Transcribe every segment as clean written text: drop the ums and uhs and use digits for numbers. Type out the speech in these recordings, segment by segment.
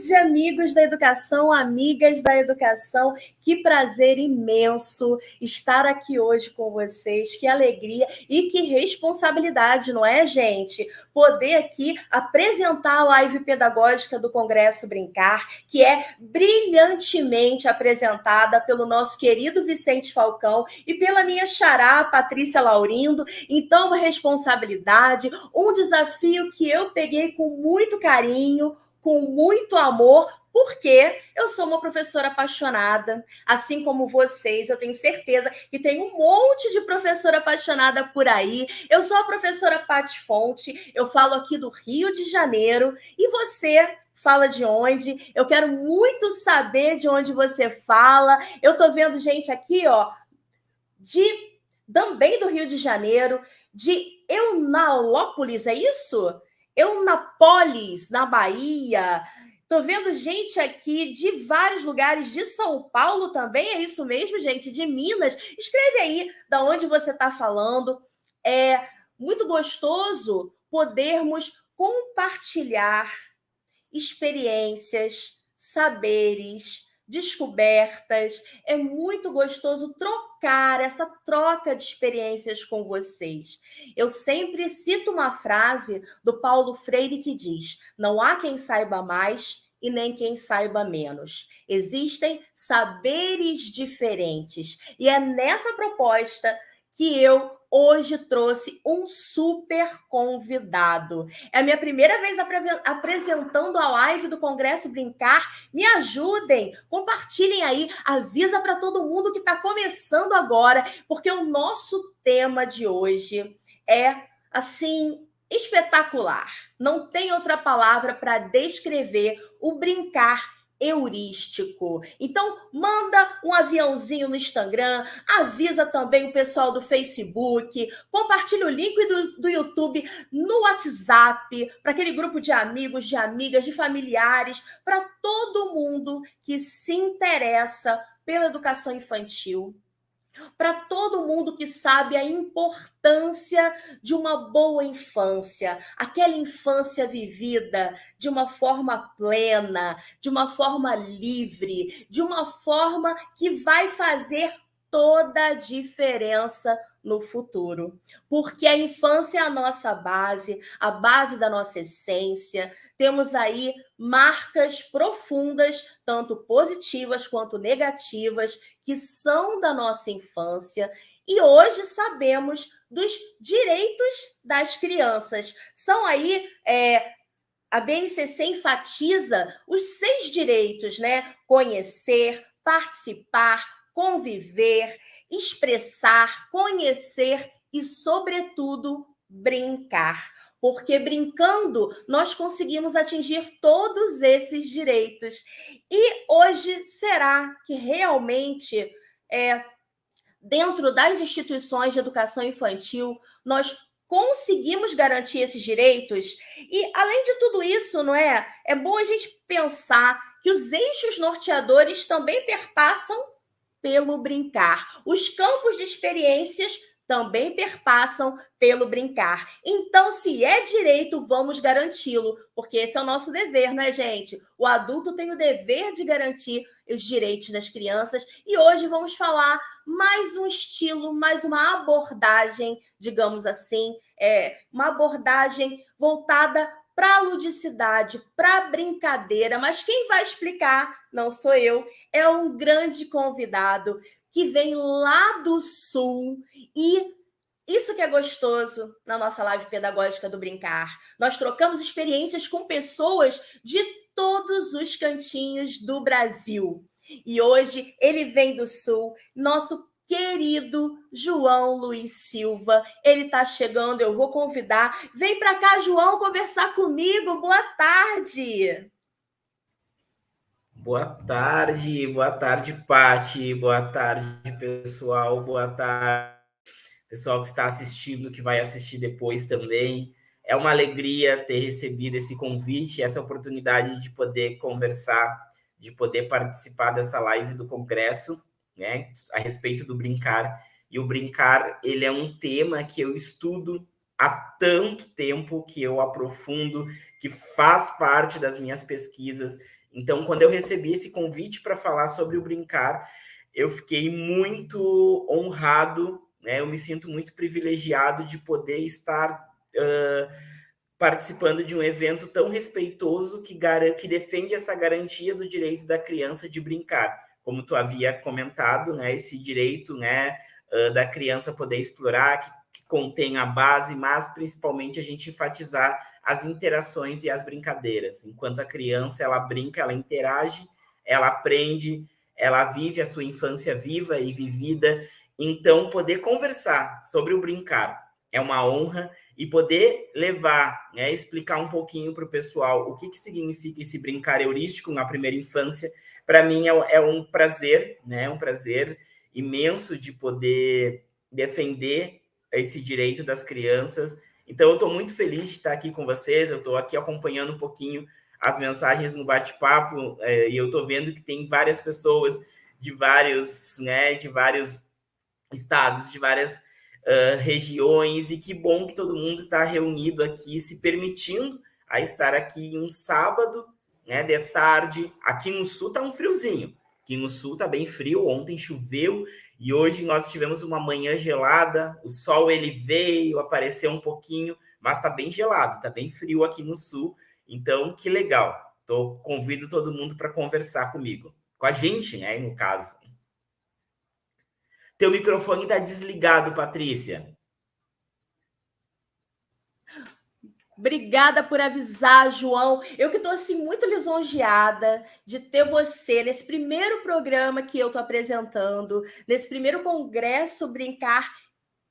tarde, amigos da educação, amigas da educação. Que prazer imenso estar aqui hoje com vocês. Que alegria e que responsabilidade, não é, gente? Poder aqui apresentar a live pedagógica do Congresso Brincar, que é brilhantemente apresentada pelo nosso querido Vicente Falcão e pela minha xará, Patrícia Laurindo. Então, uma responsabilidade, um desafio que eu peguei com muito carinho, com muito amor, porque eu sou uma professora apaixonada, assim como vocês, eu tenho certeza que tem um monte de professora apaixonada por aí. Eu sou a professora Paty Fonte, eu falo aqui do Rio de Janeiro, e você fala de onde? Eu quero muito saber de onde você fala. Eu tô vendo gente aqui, ó, também do Rio de Janeiro, de Eunalópolis, é isso? Eunápolis, na Bahia. Tô vendo gente aqui de vários lugares, de São Paulo também, é isso mesmo, gente? De Minas. Escreve aí de onde você está falando. É muito gostoso podermos compartilhar experiências, saberes, descobertas. É muito gostoso trocar essa troca de experiências com vocês. Eu sempre cito uma frase do Paulo Freire que diz: não há quem saiba mais e nem quem saiba menos. Existem saberes diferentes. E é nessa proposta que eu hoje trouxe um super convidado. É a minha primeira vez apresentando a live do Congresso Brincar. Me ajudem, compartilhem aí, avisa para todo mundo que está começando agora, porque o nosso tema de hoje é, assim, espetacular. Não tem outra palavra para descrever o brincar heurístico. Então, manda um aviãozinho no Instagram, avisa também o pessoal do Facebook, compartilha o link do YouTube no WhatsApp, para aquele grupo de amigos, de amigas, de familiares, para todo mundo que se interessa pela educação infantil, para todo mundo que sabe a importância de uma boa infância, aquela infância vivida de uma forma plena, de uma forma livre, de uma forma que vai fazer toda a diferença no futuro. Porque a infância é a nossa base, a base da nossa essência. Temos aí marcas profundas, tanto positivas quanto negativas, que são da nossa infância, e hoje sabemos dos direitos das crianças. São aí, a BNCC enfatiza os 6 direitos, né? Conhecer, participar, conviver, expressar, conhecer e, sobretudo, brincar. Porque brincando, nós conseguimos atingir todos esses direitos. E hoje, será que realmente, dentro das instituições de educação infantil, nós conseguimos garantir esses direitos? E, além de tudo isso, não é? É bom a gente pensar que os eixos norteadores também perpassam pelo brincar. Os campos de experiências também perpassam pelo brincar. Então, se é direito, vamos garanti-lo, porque esse é o nosso dever, não é, gente? O adulto tem o dever de garantir os direitos das crianças, e hoje vamos falar mais um estilo, mais uma abordagem, digamos assim, uma abordagem voltada para a ludicidade, para a brincadeira, mas quem vai explicar não sou eu, é um grande convidado que vem lá do Sul, e isso que é gostoso na nossa live pedagógica do Brincar. Nós trocamos experiências com pessoas de todos os cantinhos do Brasil. E hoje ele vem do Sul, nosso querido João Luiz Silva. Ele está chegando, eu vou convidar. Vem para cá, João, conversar comigo. Boa tarde. Boa tarde, Paty. Boa tarde, pessoal. Boa tarde, pessoal que está assistindo, que vai assistir depois também. É uma alegria ter recebido esse convite, essa oportunidade de poder conversar, de poder participar dessa live do Congresso, né, a respeito do brincar. E o brincar, ele é um tema que eu estudo há tanto tempo, que eu aprofundo, que faz parte das minhas pesquisas. Então, quando eu recebi esse convite para falar sobre o brincar, eu fiquei muito honrado, né? Eu me sinto muito privilegiado de poder estar participando de um evento tão respeitoso que defende essa garantia do direito da criança de brincar. Como tu havia comentado, né? Esse direito, né, da criança poder explorar, que contém a base, mas principalmente a gente enfatizar as interações e as brincadeiras. Enquanto a criança ela brinca, ela interage, ela aprende, ela vive a sua infância viva e vivida. Então, poder conversar sobre o brincar é uma honra, e poder levar, né, explicar um pouquinho para o pessoal o que significa esse brincar heurístico na primeira infância, para mim é um prazer, né, um prazer imenso de poder defender esse direito das crianças. Então, eu estou muito feliz de estar aqui com vocês, eu estou aqui acompanhando um pouquinho as mensagens no bate-papo, e eu estou vendo que tem várias pessoas de vários, né, de vários estados, de várias regiões, e que bom que todo mundo está reunido aqui, se permitindo a estar aqui em um sábado, né, de tarde. Aqui no sul está um friozinho, aqui no sul está bem frio, ontem choveu, e hoje nós tivemos uma manhã gelada, o sol ele veio, apareceu um pouquinho, mas está bem gelado, está bem frio aqui no sul, então que legal. Convido todo mundo para conversar comigo, com a gente, né, no caso. Teu microfone está desligado, Patrícia. Obrigada por avisar, João. Eu que estou assim muito lisonjeada de ter você nesse primeiro programa que eu estou apresentando, nesse primeiro congresso Brincar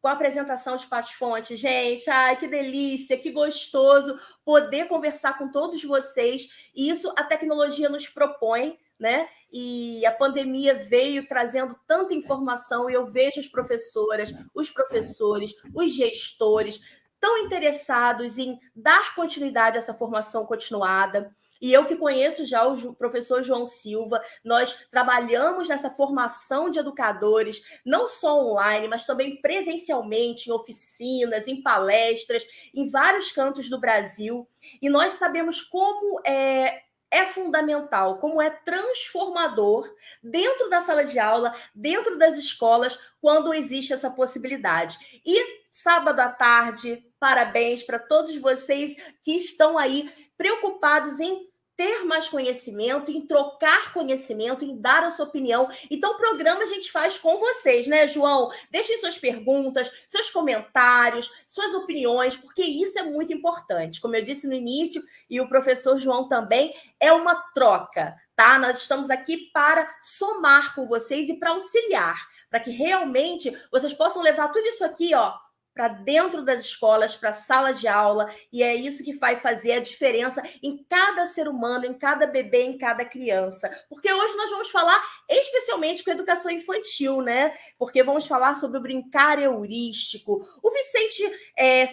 com a apresentação de Paty Fonte. Gente, ai, que delícia, que gostoso poder conversar com todos vocês. E isso a tecnologia nos propõe, né? E a pandemia veio trazendo tanta informação, e eu vejo as professoras, os professores, os gestores tão interessados em dar continuidade a essa formação continuada. E eu que conheço já o professor João Silva, nós trabalhamos nessa formação de educadores, não só online, mas também presencialmente, em oficinas, em palestras, em vários cantos do Brasil. E nós sabemos como é fundamental, como é transformador dentro da sala de aula, dentro das escolas, quando existe essa possibilidade. E sábado à tarde, parabéns para todos vocês que estão aí preocupados em ter mais conhecimento, em trocar conhecimento, em dar a sua opinião. Então, o programa a gente faz com vocês, né, João? Deixem suas perguntas, seus comentários, suas opiniões, porque isso é muito importante. Como eu disse no início, e o professor João também, é uma troca, tá? Nós estamos aqui para somar com vocês e para auxiliar, para que realmente vocês possam levar tudo isso aqui, ó, para dentro das escolas, para a sala de aula, e é isso que vai fazer a diferença em cada ser humano, em cada bebê, em cada criança. Porque hoje nós vamos falar especialmente com a educação infantil, né? Porque vamos falar sobre o brincar heurístico. O Vicente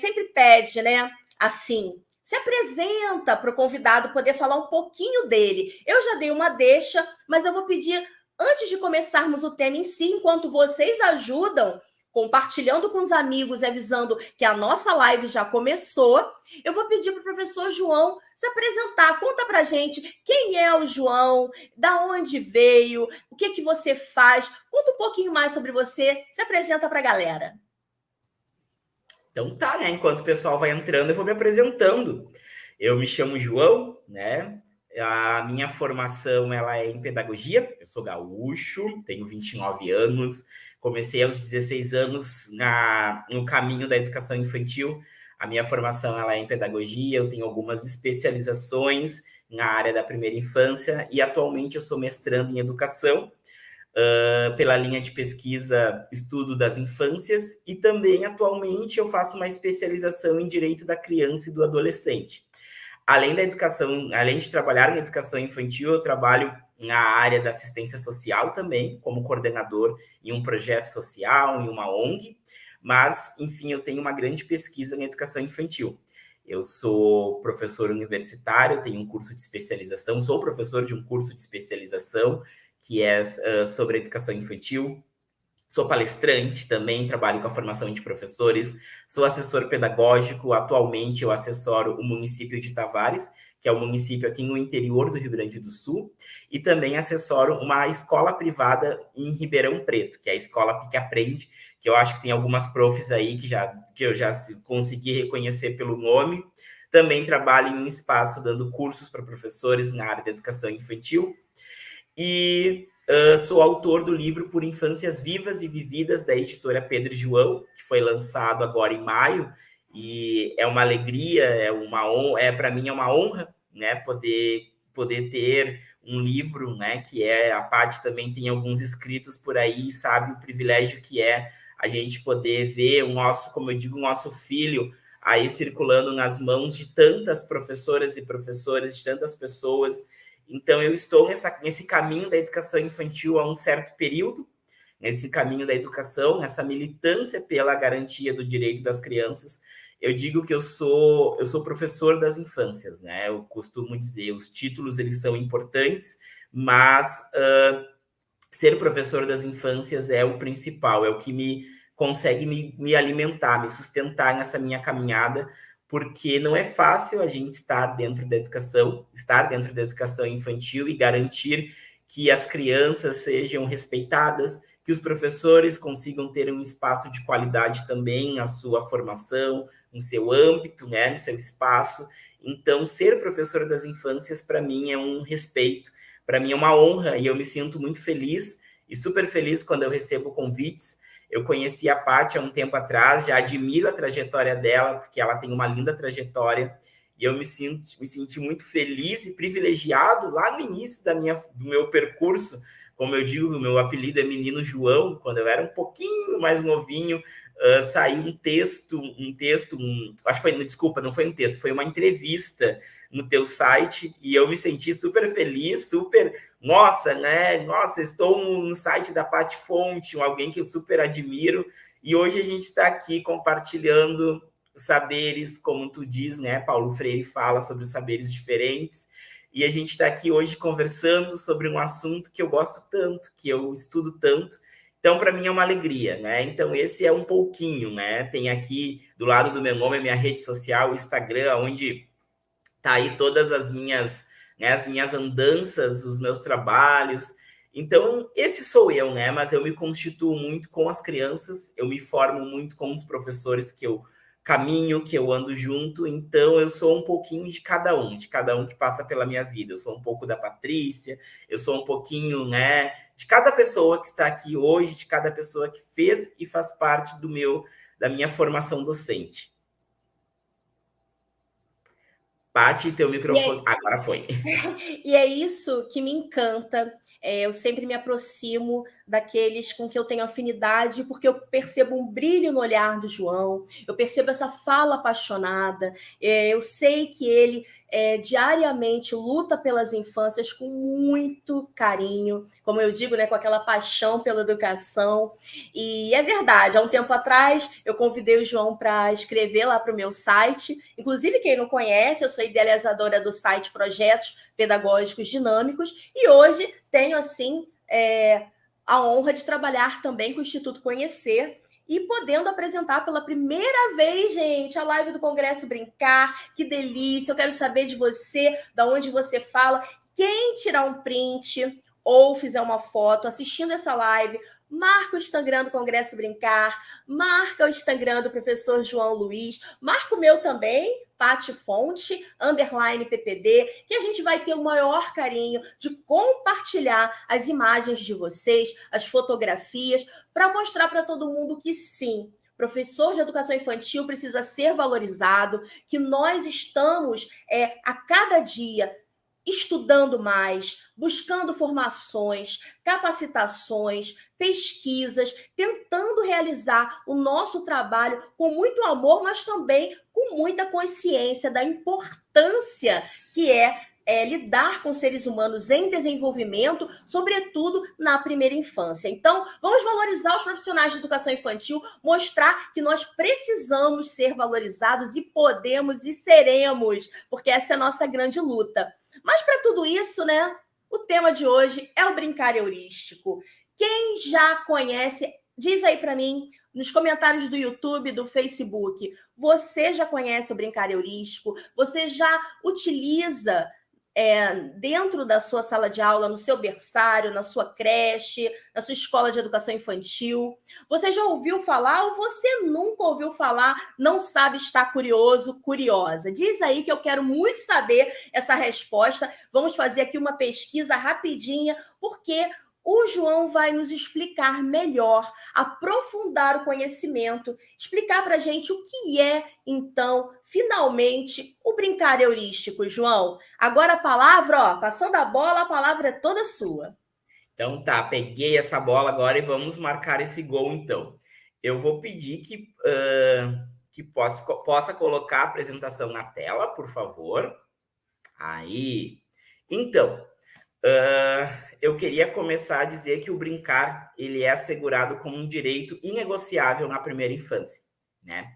sempre pede, né? Assim, se apresenta para o convidado poder falar um pouquinho dele. Eu já dei uma deixa, mas eu vou pedir, antes de começarmos o tema em si, enquanto vocês ajudam, compartilhando com os amigos e avisando que a nossa live já começou, eu vou pedir para o professor João se apresentar. Conta para a gente quem é o João, da onde veio, o que você faz. Conta um pouquinho mais sobre você, se apresenta para a galera. Então tá, né? Enquanto o pessoal vai entrando, eu vou me apresentando. Eu me chamo João, né? A minha formação ela é em pedagogia, eu sou gaúcho, tenho 29 anos, comecei aos 16 anos no caminho da educação infantil. A minha formação ela é em pedagogia, eu tenho algumas especializações na área da primeira infância e atualmente eu sou mestrando em educação pela linha de pesquisa Estudo das Infâncias, e também atualmente eu faço uma especialização em Direito da Criança e do Adolescente. Além da educação, além de trabalhar em educação infantil, eu trabalho na área da assistência social também, como coordenador em um projeto social, em uma ONG, mas, enfim, eu tenho uma grande pesquisa em educação infantil. Eu sou professor universitário, tenho um curso de especialização, sou professor de um curso de especialização que é sobre educação infantil, Sou palestrante, também trabalho com a formação de professores, sou assessor pedagógico, atualmente eu assessoro o município de Tavares, que é o município aqui no interior do Rio Grande do Sul, e também assessoro uma escola privada em Ribeirão Preto, que é a Escola Pique Aprende, que eu acho que tem algumas profs aí que eu já consegui reconhecer pelo nome. Também trabalho em um espaço dando cursos para professores na área de educação infantil, e sou autor do livro Por Infâncias Vivas e Vividas, da editora Pedro e João, que foi lançado agora em maio, e é uma alegria, para mim é uma honra, né, poder ter um livro, né, que a Paty também tem alguns escritos por aí, sabe o privilégio que é a gente poder ver o nosso, como eu digo, o nosso filho aí circulando nas mãos de tantas professoras e professores, de tantas pessoas. Então, eu estou nesse caminho da educação infantil há um certo período, nesse caminho da educação, essa militância pela garantia do direito das crianças. Eu digo que eu sou professor das infâncias, né? Eu costumo dizer, os títulos eles são importantes, mas ser professor das infâncias é o principal, é o que consegue me alimentar, me sustentar nessa minha caminhada, porque não é fácil a gente estar dentro da educação infantil e garantir que as crianças sejam respeitadas, que os professores consigam ter um espaço de qualidade também na sua formação, no seu âmbito, né, no seu espaço. Então, ser professor das infâncias, para mim, é um respeito, para mim é uma honra, e eu me sinto muito feliz e super feliz quando eu recebo convites. Eu conheci a Paty há um tempo atrás, já admiro a trajetória dela, porque ela tem uma linda trajetória, e eu me senti muito feliz e privilegiado lá no início do meu percurso. Como eu digo, o meu apelido é Menino João. Quando eu era um pouquinho mais novinho, saiu um texto, acho que foi, desculpa, não foi um texto, foi uma entrevista no teu site, e eu me senti super feliz, nossa, né? Nossa, estou no site da Paty Fonte, alguém que eu super admiro, e hoje a gente está aqui compartilhando saberes, como tu diz, né? Paulo Freire fala sobre os saberes diferentes, e a gente está aqui hoje conversando sobre um assunto que eu gosto tanto, que eu estudo tanto. Então, para mim é uma alegria, né? Então, esse é um pouquinho, né? Tem aqui do lado do meu nome a minha rede social, o Instagram, onde tá aí todas as minhas andanças, os meus trabalhos. Então, esse sou eu, né? Mas eu me constituo muito com as crianças, eu me formo muito com os professores que eu caminho, que eu ando junto. Então, eu sou um pouquinho de cada um que passa pela minha vida. Eu sou um pouco da Patrícia, eu sou um pouquinho, né, de cada pessoa que está aqui hoje, de cada pessoa que fez e faz parte da minha formação docente. Paty, teu microfone. Agora foi. E é isso que me encanta. Eu sempre me aproximo daqueles com que eu tenho afinidade, porque eu percebo um brilho no olhar do João, eu percebo essa fala apaixonada, eu sei que ele diariamente luta pelas infâncias com muito carinho, como eu digo, né, com aquela paixão pela educação. E é verdade, há um tempo atrás eu convidei o João para escrever lá para o meu site. Inclusive, quem não conhece, eu sou idealizadora do site Projetos Pedagógicos Dinâmicos, e hoje tenho, assim, a honra de trabalhar também com o Instituto Conhecer, e podendo apresentar pela primeira vez, gente, a live do Congresso Brincar. Que delícia! Eu quero saber de você, da onde você fala. Quem tirar um print ou fizer uma foto assistindo essa live, marca o Instagram do Congresso Brincar, marca o Instagram do professor João Luiz, marca o meu também, Paty Fonte, _PPD, que a gente vai ter o maior carinho de compartilhar as imagens de vocês, as fotografias, para mostrar para todo mundo que sim, professor de educação infantil precisa ser valorizado, que nós estamos a cada dia estudando mais, buscando formações, capacitações, pesquisas, tentando realizar o nosso trabalho com muito amor, mas também com muita consciência da importância que é lidar com seres humanos em desenvolvimento, sobretudo na primeira infância. Então, vamos valorizar os profissionais de educação infantil, mostrar que nós precisamos ser valorizados, e podemos e seremos, porque essa é a nossa grande luta. Mas para tudo isso, né, o tema de hoje é o brincar heurístico. Quem já conhece diz aí para mim, nos comentários do YouTube, do Facebook, você já conhece o brincar heurístico? Você já utiliza dentro da sua sala de aula, no seu berçário, na sua creche, na sua escola de educação infantil? Você já ouviu falar ou você nunca ouviu falar, não sabe, está curioso, curiosa? Diz aí que eu quero muito saber essa resposta. Vamos fazer aqui uma pesquisa rapidinha, porque o João vai nos explicar melhor, aprofundar o conhecimento, explicar para a gente o que é, então, finalmente, o brincar heurístico, João. Agora a palavra, passando a bola, a palavra é toda sua. Então tá, peguei essa bola agora e vamos marcar esse gol então. Eu vou pedir que possa colocar a apresentação na tela, por favor. Aí. Então, eu queria começar a dizer que o brincar ele é assegurado como um direito inegociável na primeira infância, né?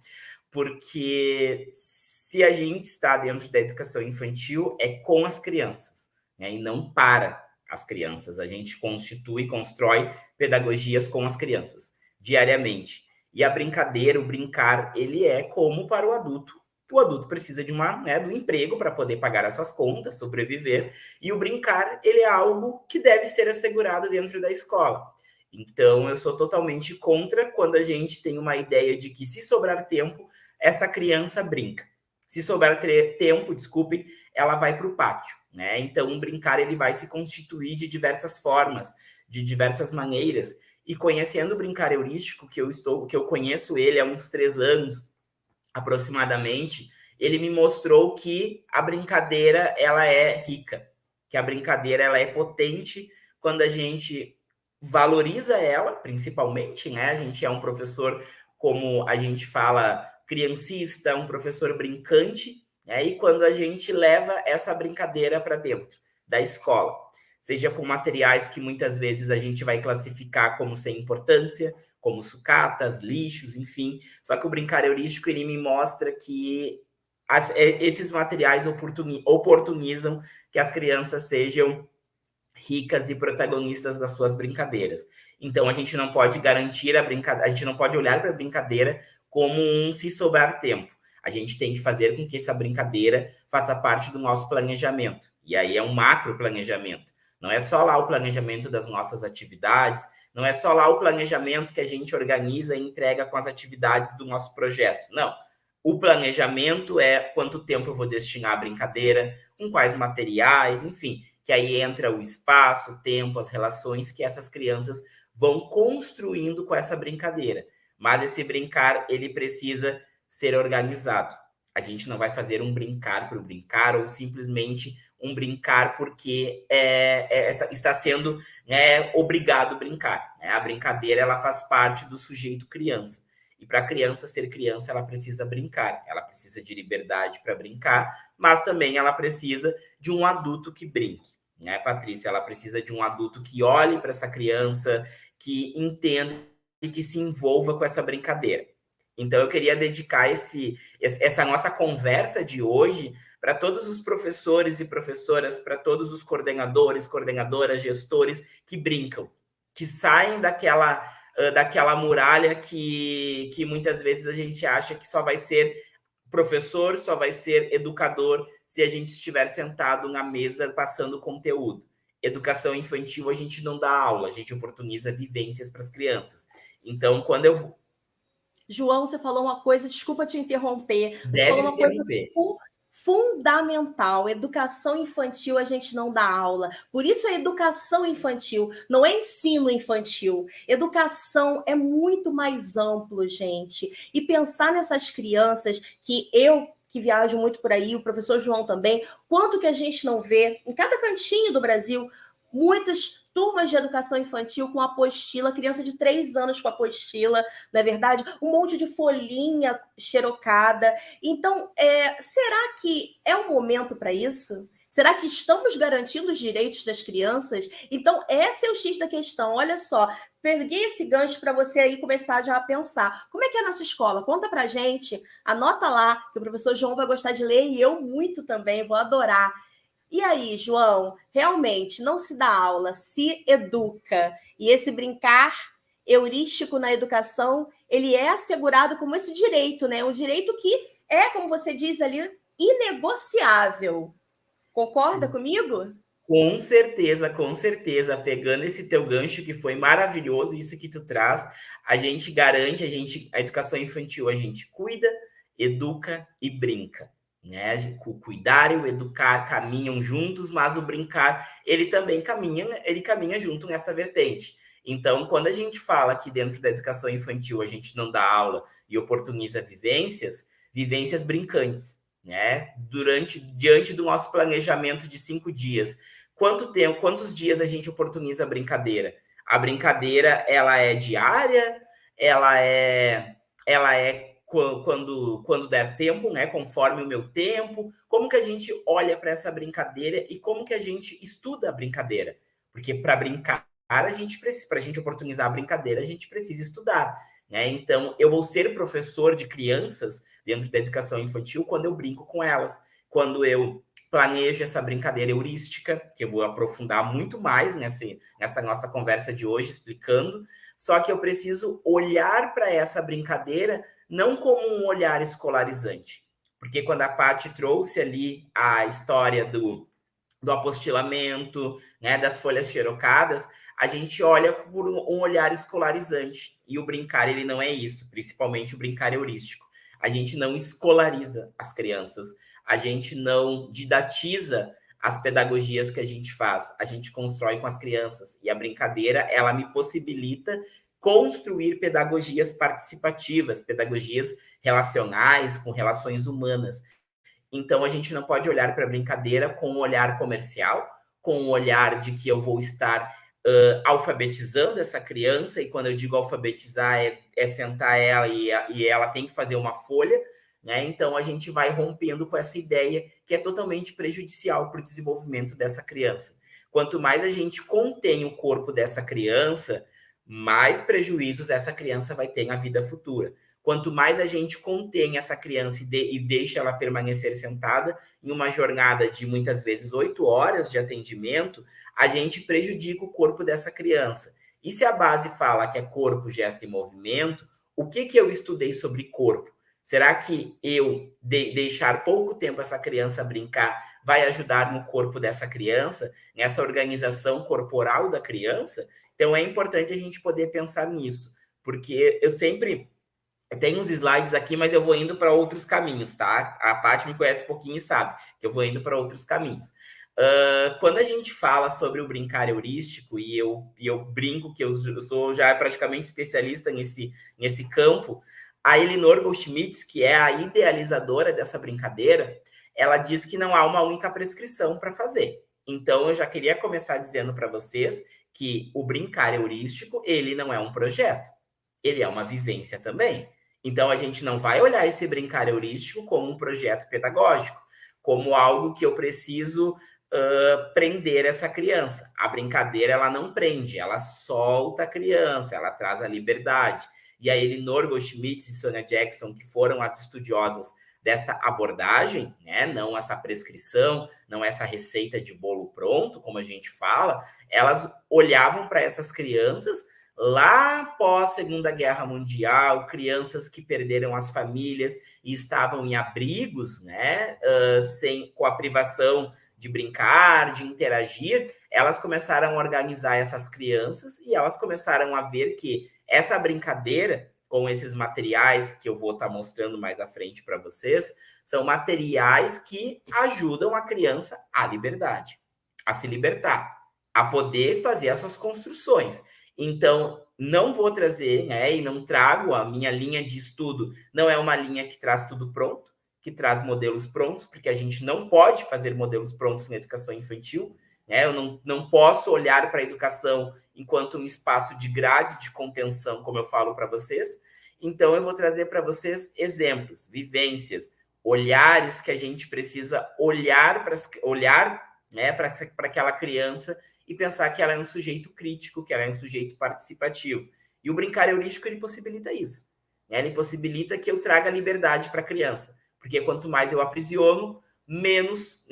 Porque se a gente está dentro da educação infantil, é com as crianças, né? E não para as crianças. A gente constitui, constrói pedagogias com as crianças, diariamente. E a brincadeira, o brincar, ele é como para o adulto. O adulto precisa de do emprego para poder pagar as suas contas, sobreviver, e o brincar, ele é algo que deve ser assegurado dentro da escola. Então, eu sou totalmente contra quando a gente tem uma ideia de que, se sobrar tempo, essa criança brinca. Se sobrar tempo, desculpe, ela vai para o pátio, né? Então, o brincar, ele vai se constituir de diversas formas, de diversas maneiras. E conhecendo o brincar heurístico, que eu conheço ele há uns 3 anos, aproximadamente, ele me mostrou que a brincadeira ela é rica, que a brincadeira ela é potente quando a gente valoriza ela, principalmente, né? A gente é um professor, como a gente fala, criancista, um professor brincante, né? E quando a gente leva essa brincadeira para dentro da escola, seja com materiais que muitas vezes a gente vai classificar como sem importância, como sucatas, lixos, enfim. Só que o brincar heurístico, ele me mostra que esses materiais oportunizam que as crianças sejam ricas e protagonistas das suas brincadeiras. Então, a gente não pode garantir a brincadeira, a gente não pode olhar para a brincadeira como se sobrar tempo. A gente tem que fazer com que essa brincadeira faça parte do nosso planejamento. E aí é um macro planejamento. Não é só lá o planejamento das nossas atividades, não é só lá o planejamento que a gente organiza e entrega com as atividades do nosso projeto. Não. O planejamento é quanto tempo eu vou destinar à brincadeira, com quais materiais, enfim, que aí entra o espaço, o tempo, as relações que essas crianças vão construindo com essa brincadeira. Mas esse brincar, ele precisa ser organizado. A gente não vai fazer um brincar por brincar ou simplesmente um brincar porque está sendo obrigado a brincar. Né? A brincadeira ela faz parte do sujeito criança. E para a criança ser criança, ela precisa brincar. Ela precisa de liberdade para brincar, mas também ela precisa de um adulto que brinque. Né, Patrícia? Ela precisa de um adulto que olhe para essa criança, que entenda e que se envolva com essa brincadeira. Então, eu queria dedicar essa nossa conversa de hoje para todos os professores e professoras, para todos os coordenadores, coordenadoras, gestores que brincam, que saem daquela muralha que muitas vezes a gente acha que só vai ser professor, só vai ser educador se a gente estiver sentado na mesa passando conteúdo. Educação infantil, a gente não dá aula, a gente oportuniza vivências para as crianças. Então, quando eu... João, você falou uma coisa, desculpa te interromper, você Deve falou uma coisa fundamental. Educação infantil a gente não dá aula. Por isso é educação infantil, não é ensino infantil. Educação é muito mais amplo, gente. E pensar nessas crianças que viajo muito por aí, o professor João também, quanto que a gente não vê em cada cantinho do Brasil, muitas turmas de educação infantil com apostila, criança de 3 anos com apostila, não é verdade? Um monte de folhinha xerocada. Então, será que é um momento para isso? Será que estamos garantindo os direitos das crianças? Então, esse é o X da questão. Olha só, peguei esse gancho para você aí começar já a pensar. Como é que é a nossa escola? Conta para a gente, anota lá, que o professor João vai gostar de ler e eu muito também, vou adorar. E aí, João, realmente não se dá aula, se educa. E esse brincar, heurístico na educação, ele é assegurado como esse direito, né? Um direito que é, como você diz ali, inegociável. Concorda comigo? Com certeza, pegando esse teu gancho que foi maravilhoso, isso que tu traz, a gente garante, a educação infantil, a gente cuida, educa e brinca, né? O cuidar e o educar caminham juntos, mas o brincar, ele caminha junto nessa vertente. Então, quando a gente fala que dentro da educação infantil a gente não dá aula e oportuniza vivências, vivências brincantes, né? Diante do nosso planejamento de 5 dias, quantos dias a gente oportuniza a brincadeira? A brincadeira, ela é diária, ela é quando der tempo, né? Conforme o meu tempo. Como que a gente olha para essa brincadeira e como que a gente estuda a brincadeira? Porque para brincar, a gente precisa, para a gente oportunizar a brincadeira, a gente precisa estudar. Né? Então, eu vou ser professor de crianças dentro da educação infantil quando eu brinco com elas, quando eu planejo essa brincadeira heurística, que eu vou aprofundar muito mais nessa nossa conversa de hoje, explicando. Só que eu preciso olhar para essa brincadeira não como um olhar escolarizante. Porque quando a Paty trouxe ali a história do apostilamento, né, das folhas xerocadas, a gente olha por um olhar escolarizante. E o brincar, ele não é isso, principalmente o brincar heurístico. A gente não escolariza as crianças, a gente não didatiza as pedagogias que a gente faz, a gente constrói com as crianças. E a brincadeira, ela me possibilita construir pedagogias participativas, pedagogias relacionais, com relações humanas. Então, a gente não pode olhar para a brincadeira com um olhar comercial, com um olhar de que eu vou estar alfabetizando essa criança, e quando eu digo alfabetizar, é sentar ela e ela tem que fazer uma folha, né? Então, a gente vai rompendo com essa ideia que é totalmente prejudicial para o desenvolvimento dessa criança. Quanto mais a gente contém o corpo dessa criança, mais prejuízos essa criança vai ter na vida futura. Quanto mais a gente contém essa criança e deixa ela permanecer sentada em uma jornada de muitas vezes 8 horas de atendimento, a gente prejudica o corpo dessa criança. E se a base fala que é corpo, gesto e movimento, o que eu estudei sobre corpo? Será que eu deixar pouco tempo essa criança brincar vai ajudar no corpo dessa criança, nessa organização corporal da criança? Então é importante a gente poder pensar nisso, porque eu tenho uns slides aqui, mas eu vou indo para outros caminhos, tá? A Paty me conhece um pouquinho e sabe que eu vou indo para outros caminhos. Quando a gente fala sobre o brincar heurístico, e eu brinco que eu sou já praticamente especialista nesse campo, a Elinor Goldschmidt, que é a idealizadora dessa brincadeira, ela diz que não há uma única prescrição para fazer. Então, eu já queria começar dizendo para vocês que o brincar heurístico, ele não é um projeto, ele é uma vivência também. Então, a gente não vai olhar esse brincar heurístico como um projeto pedagógico, como algo que eu preciso prender essa criança. A brincadeira, ela não prende, ela solta a criança, ela traz a liberdade. E a Elinor Goldschmidt e Sonia Jackson, que foram as estudiosas desta abordagem, né? Não essa prescrição, não essa receita de bolo pronto, como a gente fala, elas olhavam para essas crianças lá após a Segunda Guerra Mundial, crianças que perderam as famílias e estavam em abrigos, né? Com a privação de brincar, de interagir, elas começaram a organizar essas crianças e elas começaram a ver que essa brincadeira, com esses materiais que eu vou estar mostrando mais à frente para vocês, são materiais que ajudam a criança à liberdade, a se libertar, a poder fazer as suas construções. Então, não vou trazer, né, e não trago a minha linha de estudo, não é uma linha que traz tudo pronto, que traz modelos prontos, porque a gente não pode fazer modelos prontos na educação infantil, né? Eu não posso olhar para a educação enquanto um espaço de grade, de contenção, como eu falo para vocês. Então, eu vou trazer para vocês exemplos, vivências, olhares que a gente precisa olhar, né, para aquela criança e pensar que ela é um sujeito crítico, que ela é um sujeito participativo. E o brincar heurístico, ele possibilita isso. Né? Ele possibilita que eu traga liberdade para a criança. Porque quanto mais eu aprisiono, menos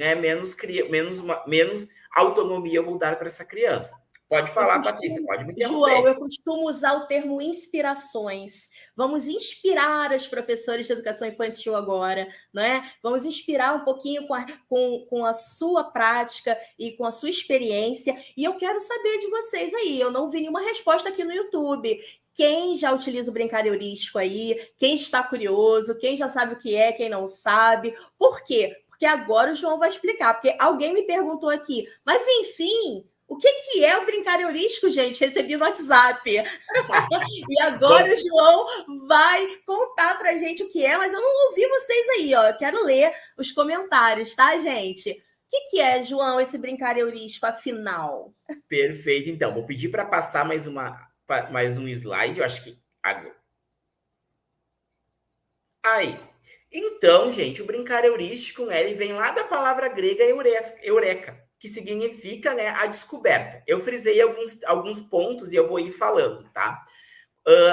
autonomia eu vou dar para essa criança. Pode falar, Patrícia, pode me João, interromper. eu costumo usar o termo inspirações. Vamos inspirar as professoras de educação infantil agora, não é? Vamos inspirar um pouquinho com a sua prática e com a sua experiência. E eu quero saber de vocês aí. Eu não vi nenhuma resposta aqui no YouTube. Quem já utiliza o brincar heurístico aí? Quem está curioso? Quem já sabe o que é? Quem não sabe? Por quê? Porque agora o João vai explicar. Porque alguém me perguntou aqui, mas enfim... O que é o brincar heurístico, gente? Recebi no WhatsApp. E agora o João vai contar para a gente o que é, mas eu não ouvi vocês aí, ó. Eu quero ler os comentários, tá, gente? O que é, João, esse brincar heurístico, afinal? Perfeito, então. Vou pedir para passar mais um slide, eu acho que agora. Aí. Então, gente, o brincar heurístico, né, ele vem lá da palavra grega eureka, que significa, né, a descoberta. Eu frisei alguns pontos e eu vou ir falando, tá?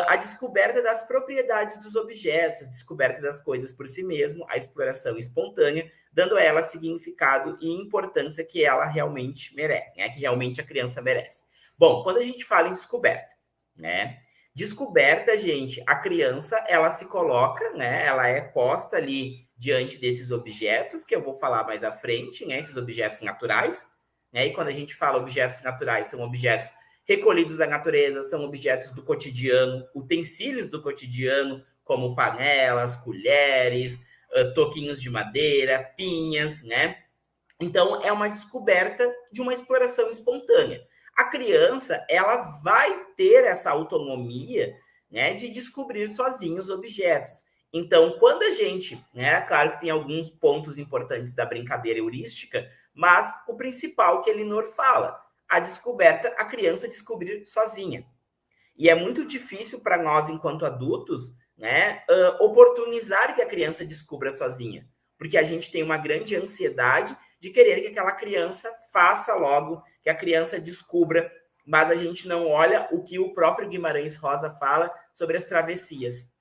A descoberta das propriedades dos objetos, a descoberta das coisas por si mesmo, a exploração espontânea, dando a ela significado e importância que ela realmente merece, né, que realmente a criança merece. Bom, quando a gente fala em descoberta, né? Descoberta, gente, a criança, ela se coloca, né? Ela é posta ali diante desses objetos, que eu vou falar mais à frente, né? Esses objetos naturais, né? E quando a gente fala objetos naturais, são objetos recolhidos da natureza, são objetos do cotidiano, utensílios do cotidiano, como panelas, colheres, toquinhos de madeira, pinhas, né? Então, é uma descoberta de uma exploração espontânea. A criança, ela vai ter essa autonomia, né, de descobrir sozinha os objetos. Então, quando a gente, né, claro que tem alguns pontos importantes da brincadeira heurística, mas o principal que Elinor fala, a descoberta, a criança descobrir sozinha. E é muito difícil para nós, enquanto adultos, né, oportunizar que a criança descubra sozinha, porque a gente tem uma grande ansiedade de querer que aquela criança faça logo, que a criança descubra, mas a gente não olha o que o próprio Guimarães Rosa fala sobre as travessias.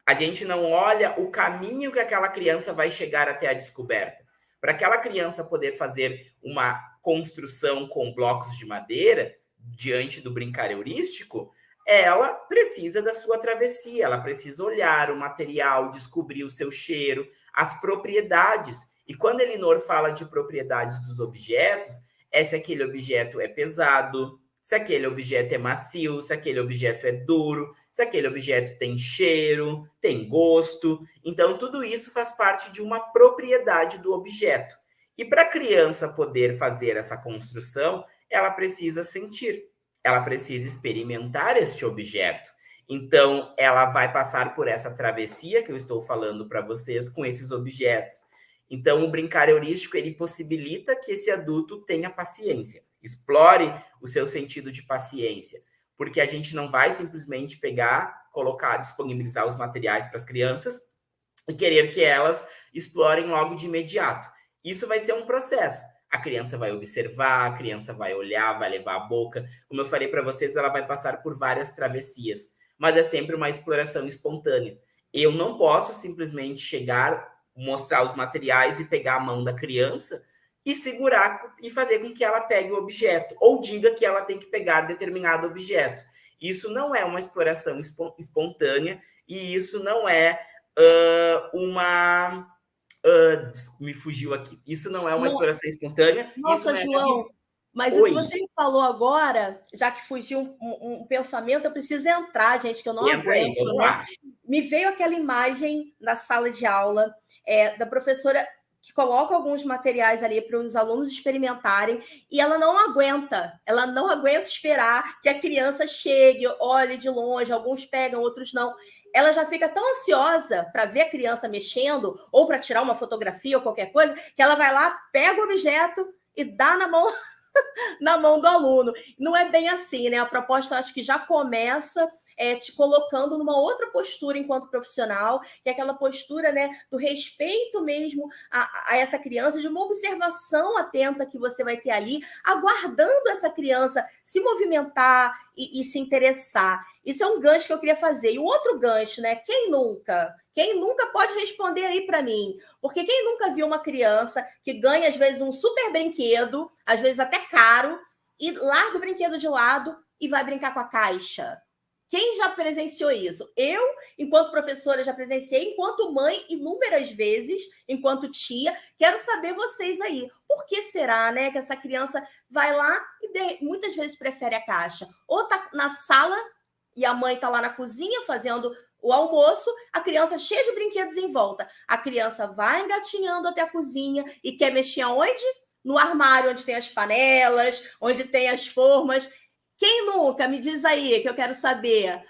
A gente não olha o caminho que aquela criança vai chegar até a descoberta. Para aquela criança poder fazer uma construção com blocos de madeira, diante do brincar heurístico, ela precisa da sua travessia, ela precisa olhar o material, descobrir o seu cheiro, as propriedades. E quando Elinor fala de propriedades dos objetos, é se aquele objeto é pesado, se aquele objeto é macio, se aquele objeto é duro, se aquele objeto tem cheiro, tem gosto. Então, tudo isso faz parte de uma propriedade do objeto. E para a criança poder fazer essa construção, ela precisa sentir, ela precisa experimentar este objeto. Então, ela vai passar por essa travessia que eu estou falando para vocês com esses objetos. Então, o brincar heurístico, ele possibilita que esse adulto tenha paciência, explore o seu sentido de paciência, porque a gente não vai simplesmente pegar, colocar, disponibilizar os materiais para as crianças e querer que elas explorem logo de imediato. Isso vai ser um processo. A criança vai observar, a criança vai olhar, vai levar a boca. Como eu falei para vocês, ela vai passar por várias travessias, mas é sempre uma exploração espontânea. Eu não posso simplesmente chegar, mostrar os materiais e pegar a mão da criança e segurar e fazer com que ela pegue o objeto, ou diga que ela tem que pegar determinado objeto. Isso não é uma exploração espontânea e isso não é uma... me fugiu aqui. Isso não é uma exploração espontânea. Nossa, isso não é... João, mas o que você me falou agora, já que fugiu um pensamento, eu preciso entrar, gente, que eu não Entra aí, aguento, vamos né? lá. Me veio aquela imagem na sala de aula da professora que coloca alguns materiais ali para os alunos experimentarem e ela não aguenta esperar que a criança chegue, olhe de longe, alguns pegam, outros não. Ela já fica tão ansiosa para ver a criança mexendo ou para tirar uma fotografia ou qualquer coisa, que ela vai lá, pega o objeto e dá na mão do aluno. Não é bem assim, né? A proposta acho que já começa te colocando numa outra postura enquanto profissional, que é aquela postura, né, do respeito mesmo a essa criança, de uma observação atenta que você vai ter ali, aguardando essa criança se movimentar e se interessar. Isso é um gancho que eu queria fazer. E o outro gancho, né? Quem nunca? Quem nunca pode responder aí para mim? Porque quem nunca viu uma criança que ganha, às vezes, um super brinquedo, às vezes até caro, e larga o brinquedo de lado e vai brincar com a caixa. Quem já presenciou isso? Eu, enquanto professora, já presenciei, enquanto mãe, inúmeras vezes, enquanto tia. Quero saber vocês aí. Por que será, né, que essa criança vai lá e muitas vezes prefere a caixa? Ou tá na sala e a mãe tá lá na cozinha fazendo o almoço, a criança cheia de brinquedos em volta. A criança vai engatinhando até a cozinha e quer mexer aonde? No armário, onde tem as panelas, onde tem as formas. Quem nunca? Me diz aí, que eu quero saber.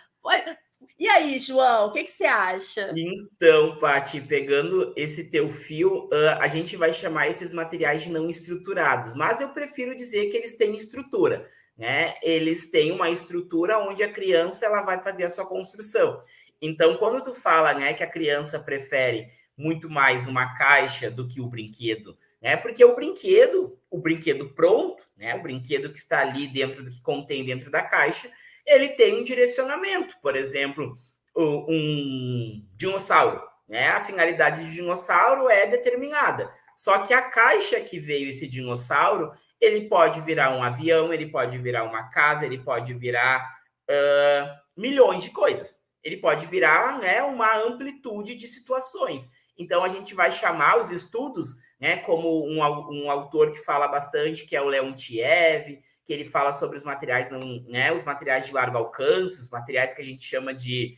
E aí, João, o que você acha? Então, Paty, pegando esse teu fio, a gente vai chamar esses materiais de não estruturados, mas eu prefiro dizer que eles têm estrutura, né? Eles têm uma estrutura onde a criança ela vai fazer a sua construção. Então, quando tu fala, né, que a criança prefere muito mais uma caixa do que o brinquedo, né? Porque o brinquedo pronto, né? O brinquedo que está ali dentro do que contém dentro da caixa, ele tem um direcionamento, por exemplo, um dinossauro, né? A finalidade do dinossauro é determinada. Só que a caixa que veio esse dinossauro, ele pode virar um avião, ele pode virar uma casa, ele pode virar milhões de coisas. Ele pode virar, né, uma amplitude de situações. Então, a gente vai chamar os estudos, né, como um autor que fala bastante, que é o Leontiev, que ele fala sobre os materiais, né, os materiais de largo alcance, os materiais que a gente chama de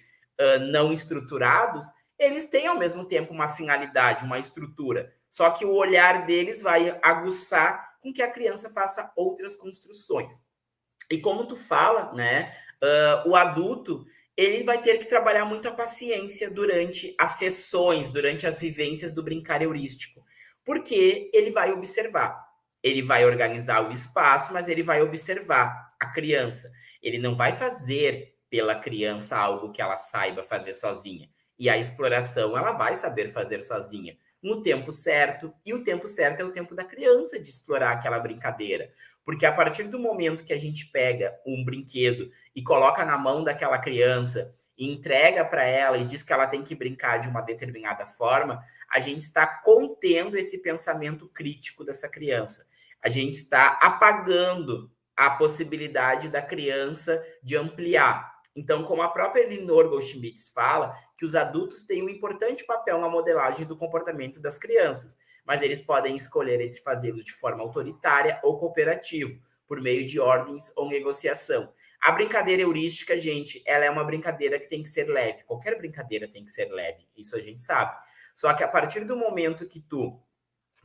não estruturados, eles têm, ao mesmo tempo, uma finalidade, uma estrutura. Só que o olhar deles vai aguçar com que a criança faça outras construções. E como tu fala, né, o adulto ele vai ter que trabalhar muito a paciência durante as sessões, durante as vivências do brincar heurístico, porque ele vai observar, ele vai organizar o espaço, mas ele vai observar a criança. Ele não vai fazer pela criança algo que ela saiba fazer sozinha. E a exploração ela vai saber fazer sozinha, no tempo certo, e o tempo certo é o tempo da criança de explorar aquela brincadeira. Porque a partir do momento que a gente pega um brinquedo e coloca na mão daquela criança, e entrega para ela e diz que ela tem que brincar de uma determinada forma, a gente está contendo esse pensamento crítico dessa criança. A gente está apagando a possibilidade da criança de ampliar. Então, como a própria Elinor Goldschmidt fala, que os adultos têm um importante papel na modelagem do comportamento das crianças, mas eles podem escolher entre fazê-lo de forma autoritária ou cooperativa, por meio de ordens ou negociação. A brincadeira heurística, gente, ela é uma brincadeira que tem que ser leve. Qualquer brincadeira tem que ser leve, isso a gente sabe. Só que a partir do momento que tu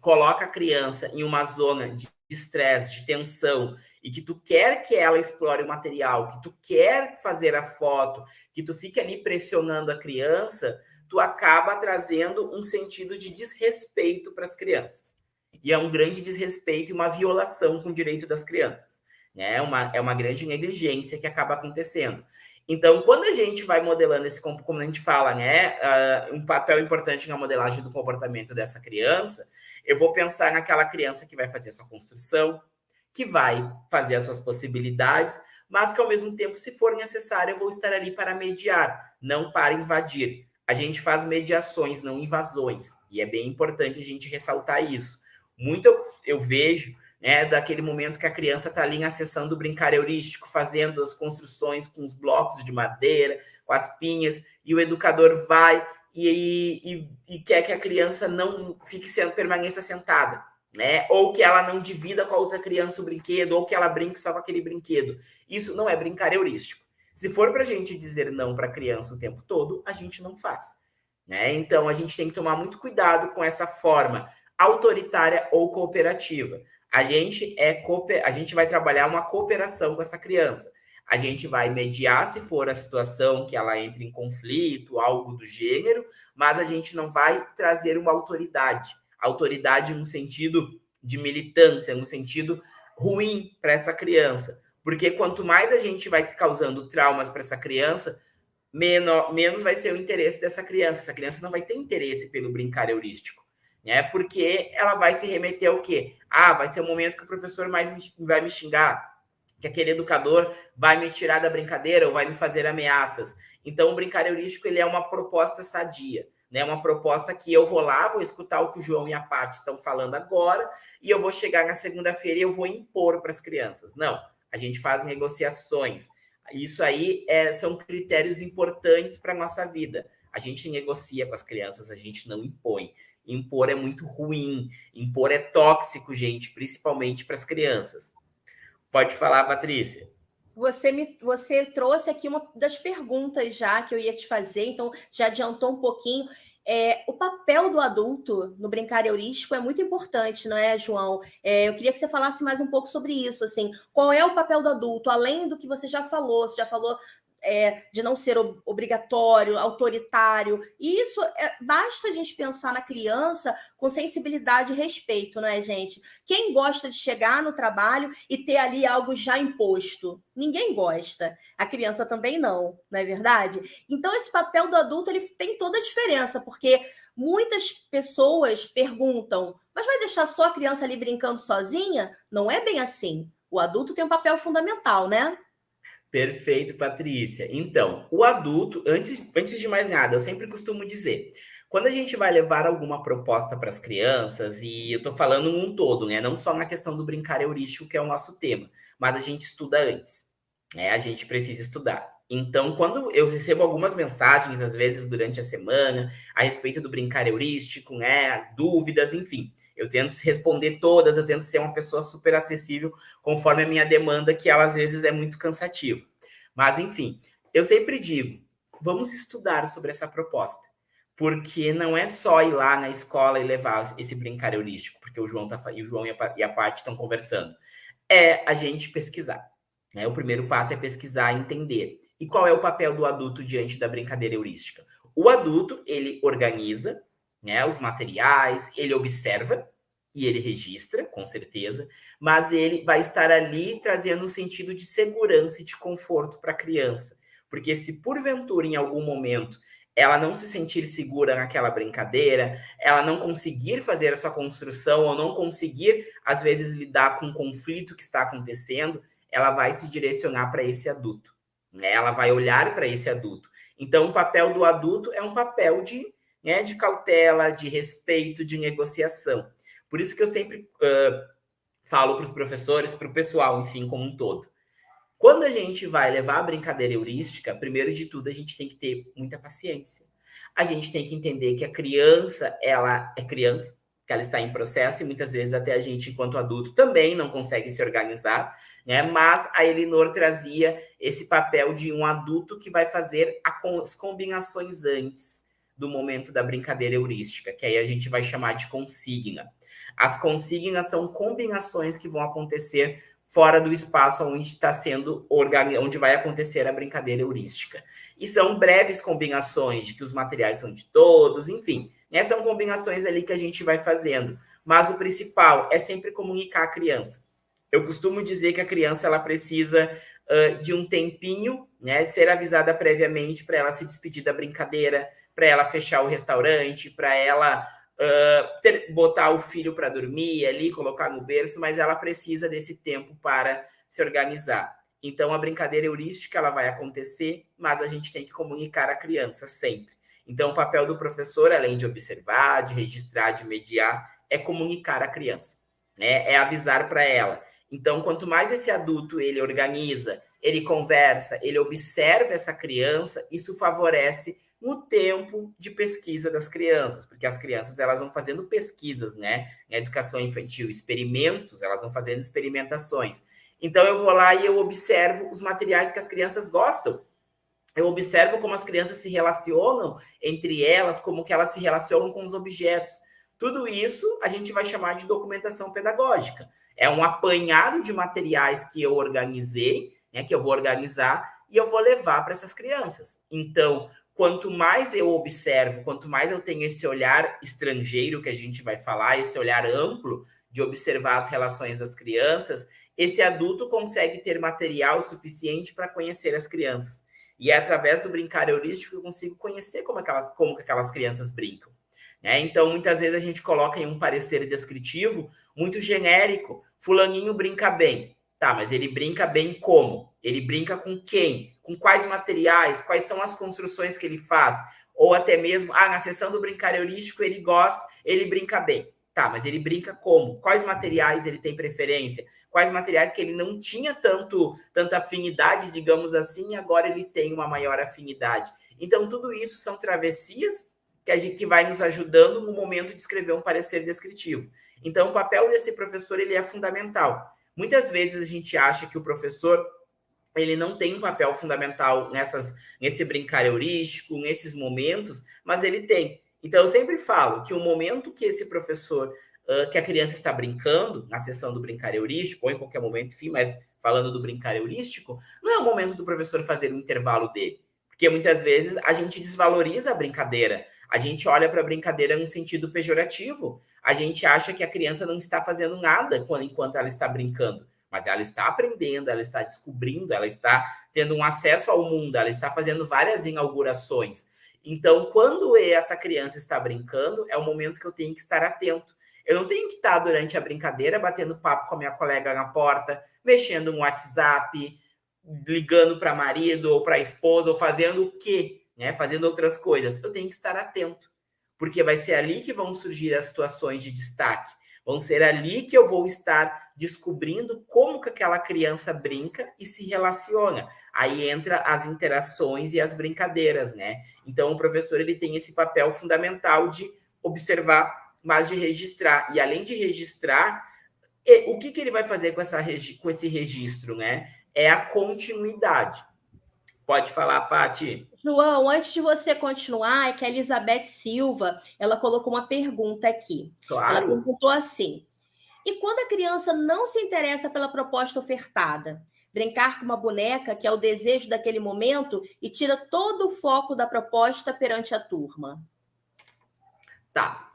coloca a criança em uma zona de estresse, de tensão, e que tu quer que ela explore o material, que tu quer fazer a foto, que tu fique ali pressionando a criança, tu acaba trazendo um sentido de desrespeito para as crianças. E é um grande desrespeito e uma violação com o direito das crianças. Né? É uma grande negligência que acaba acontecendo. Então, quando a gente vai modelando esse, como a gente fala, né, um papel importante na modelagem do comportamento dessa criança, eu vou pensar naquela criança que vai fazer a sua construção, que vai fazer as suas possibilidades, mas que, ao mesmo tempo, se for necessário, eu vou estar ali para mediar, não para invadir. A gente faz mediações, não invasões, e é bem importante a gente ressaltar isso. Muito eu vejo, né, daquele momento que a criança está ali acessando o brincar heurístico, fazendo as construções com os blocos de madeira, com as pinhas, e o educador vai e quer que a criança não permaneça sentada, né? Ou que ela não divida com a outra criança o brinquedo, ou que ela brinque só com aquele brinquedo. Isso não é brincar heurístico. Se for para a gente dizer não para a criança o tempo todo, a gente não faz. Né? Então, a gente tem que tomar muito cuidado com essa forma autoritária ou cooperativa. A gente vai trabalhar uma cooperação com essa criança. A gente vai mediar se for a situação que ela entre em conflito, algo do gênero, mas a gente não vai trazer uma autoridade. Autoridade no sentido de militância, no sentido ruim para essa criança. Porque quanto mais a gente vai causando traumas para essa criança, menos vai ser o interesse dessa criança. Essa criança não vai ter interesse pelo brincar heurístico. Né? Porque ela vai se remeter ao quê? Vai ser o momento que o professor vai me xingar, que aquele educador vai me tirar da brincadeira ou vai me fazer ameaças. Então, o brincar heurístico ele é uma proposta sadia. né? Uma proposta que eu vou lá, vou escutar o que o João e a Paty estão falando agora, e eu vou chegar na segunda-feira e eu vou impor para as crianças. Não, a gente faz negociações. Isso aí são critérios importantes para a nossa vida. A gente negocia com as crianças, a gente não impõe. Impor é muito ruim, impor é tóxico, gente, principalmente para as crianças. Pode falar, Patrícia. Você trouxe aqui uma das perguntas já que eu ia te fazer, então já adiantou um pouquinho. O papel do adulto no brincar heurístico é muito importante, não é, João? Eu queria que você falasse mais um pouco sobre isso, assim, qual é o papel do adulto, além do que você já falou de não ser obrigatório, autoritário, e isso basta a gente pensar na criança com sensibilidade e respeito, não é, gente? Quem gosta de chegar no trabalho e ter ali algo já imposto? Ninguém gosta. A criança também não é verdade? Então, esse papel do adulto ele tem toda a diferença, porque muitas pessoas perguntam, mas vai deixar só a criança ali brincando sozinha? Não é bem assim. O adulto tem um papel fundamental, né? Perfeito, Patrícia. Então, o adulto, antes de mais nada, eu sempre costumo dizer, quando a gente vai levar alguma proposta para as crianças, e eu estou falando num todo, né? Não só na questão do brincar heurístico, que é o nosso tema, mas a gente estuda antes, né? A gente precisa estudar. Então, quando eu recebo algumas mensagens, às vezes durante a semana, a respeito do brincar heurístico, né? Dúvidas, enfim. Eu tento responder todas, eu tento ser uma pessoa super acessível, conforme a minha demanda, que ela às vezes é muito cansativa. Mas, enfim, eu sempre digo, vamos estudar sobre essa proposta. Porque não é só ir lá na escola e levar esse brincar heurístico, porque o João e a Paty estão conversando. É a gente pesquisar. Né? O primeiro passo é pesquisar e entender. E qual é o papel do adulto diante da brincadeira heurística? O adulto, ele organiza, né, os materiais, ele observa e ele registra, com certeza, mas ele vai estar ali trazendo um sentido de segurança e de conforto para a criança. Porque se porventura, em algum momento, ela não se sentir segura naquela brincadeira, ela não conseguir fazer a sua construção ou não conseguir, às vezes, lidar com o conflito que está acontecendo, ela vai se direcionar para esse adulto. Né? Ela vai olhar para esse adulto. Então, o papel do adulto é um papel de cautela, de respeito, de negociação. Por isso que eu sempre falo para os professores, para o pessoal, enfim, como um todo. Quando a gente vai levar a brincadeira heurística, primeiro de tudo, a gente tem que ter muita paciência. A gente tem que entender que a criança, ela é criança, que ela está em processo, e muitas vezes até a gente, enquanto adulto, também não consegue se organizar, né? Mas a Elinor trazia esse papel de um adulto que vai fazer as combinações antes do momento da brincadeira heurística, que aí a gente vai chamar de consigna. As consignas são combinações que vão acontecer fora do espaço onde está sendo onde vai acontecer a brincadeira heurística. E são breves combinações de que os materiais são de todos, enfim, né? São combinações ali que a gente vai fazendo. Mas o principal é sempre comunicar a criança. Eu costumo dizer que a criança ela precisa de um tempinho, né, de ser avisada previamente para ela se despedir da brincadeira, para ela fechar o restaurante, para ela botar o filho para dormir ali, colocar no berço, mas ela precisa desse tempo para se organizar. Então, a brincadeira heurística ela vai acontecer, mas a gente tem que comunicar a criança sempre. Então, o papel do professor, além de observar, de registrar, de mediar, é comunicar a criança, né? É avisar para ela. Então, quanto mais esse adulto ele organiza, ele conversa, ele observa essa criança, isso favorece no tempo de pesquisa das crianças, porque as crianças elas vão fazendo pesquisas, né? Na educação infantil, experimentos, elas vão fazendo experimentações. Então eu vou lá e eu observo os materiais que as crianças gostam. Eu observo como as crianças se relacionam entre elas, como que elas se relacionam com os objetos. Tudo isso a gente vai chamar de documentação pedagógica. É um apanhado de materiais que eu organizei, né, que eu vou organizar e eu vou levar para essas crianças. Então, quanto mais eu observo, quanto mais eu tenho esse olhar estrangeiro que a gente vai falar, esse olhar amplo de observar as relações das crianças, esse adulto consegue ter material suficiente para conhecer as crianças. E é através do brincar heurístico que eu consigo conhecer como aquelas crianças brincam. Né? Então, muitas vezes a gente coloca em um parecer descritivo muito genérico. Fulaninho brinca bem. Tá, mas ele brinca bem como? Ele brinca com quem? Com quais materiais? Quais são as construções que ele faz? Ou até mesmo, na sessão do brincar heurístico ele gosta, ele brinca bem. Tá, mas ele brinca como? Quais materiais ele tem preferência? Quais materiais que ele não tinha tanta afinidade, digamos assim, e agora ele tem uma maior afinidade? Então, tudo isso são travessias que vai nos ajudando no momento de escrever um parecer descritivo. Então, o papel desse professor ele é fundamental. Muitas vezes a gente acha que o professor ele não tem um papel fundamental nesse brincar heurístico, nesses momentos, mas ele tem. Então, eu sempre falo que o momento que esse professor, que a criança está brincando, na sessão do brincar heurístico, ou em qualquer momento, enfim, mas falando do brincar heurístico, não é o momento do professor fazer o intervalo dele. Porque muitas vezes a gente desvaloriza a brincadeira, a gente olha para a brincadeira num sentido pejorativo, a gente acha que a criança não está fazendo nada enquanto ela está brincando. Mas ela está aprendendo, ela está descobrindo, ela está tendo um acesso ao mundo, ela está fazendo várias inaugurações. Então, quando essa criança está brincando, é o momento que eu tenho que estar atento. Eu não tenho que estar durante a brincadeira batendo papo com a minha colega na porta, mexendo no WhatsApp, ligando para marido ou para esposa, ou fazendo o quê? Né? Fazendo outras coisas. Eu tenho que estar atento, porque vai ser ali que vão surgir as situações de destaque. Vão ser ali que eu vou estar descobrindo como que aquela criança brinca e se relaciona. Aí entra as interações e as brincadeiras, né? Então, o professor ele tem esse papel fundamental de observar, mas de registrar. E além de registrar, o que ele vai fazer com esse registro, né? É a continuidade. Pode falar, Paty. João, antes de você continuar, é que a Elizabeth Silva, ela colocou uma pergunta aqui. Claro. Ela perguntou assim: e quando a criança não se interessa pela proposta ofertada? Brincar com uma boneca, que é o desejo daquele momento, e tira todo o foco da proposta perante a turma. Tá.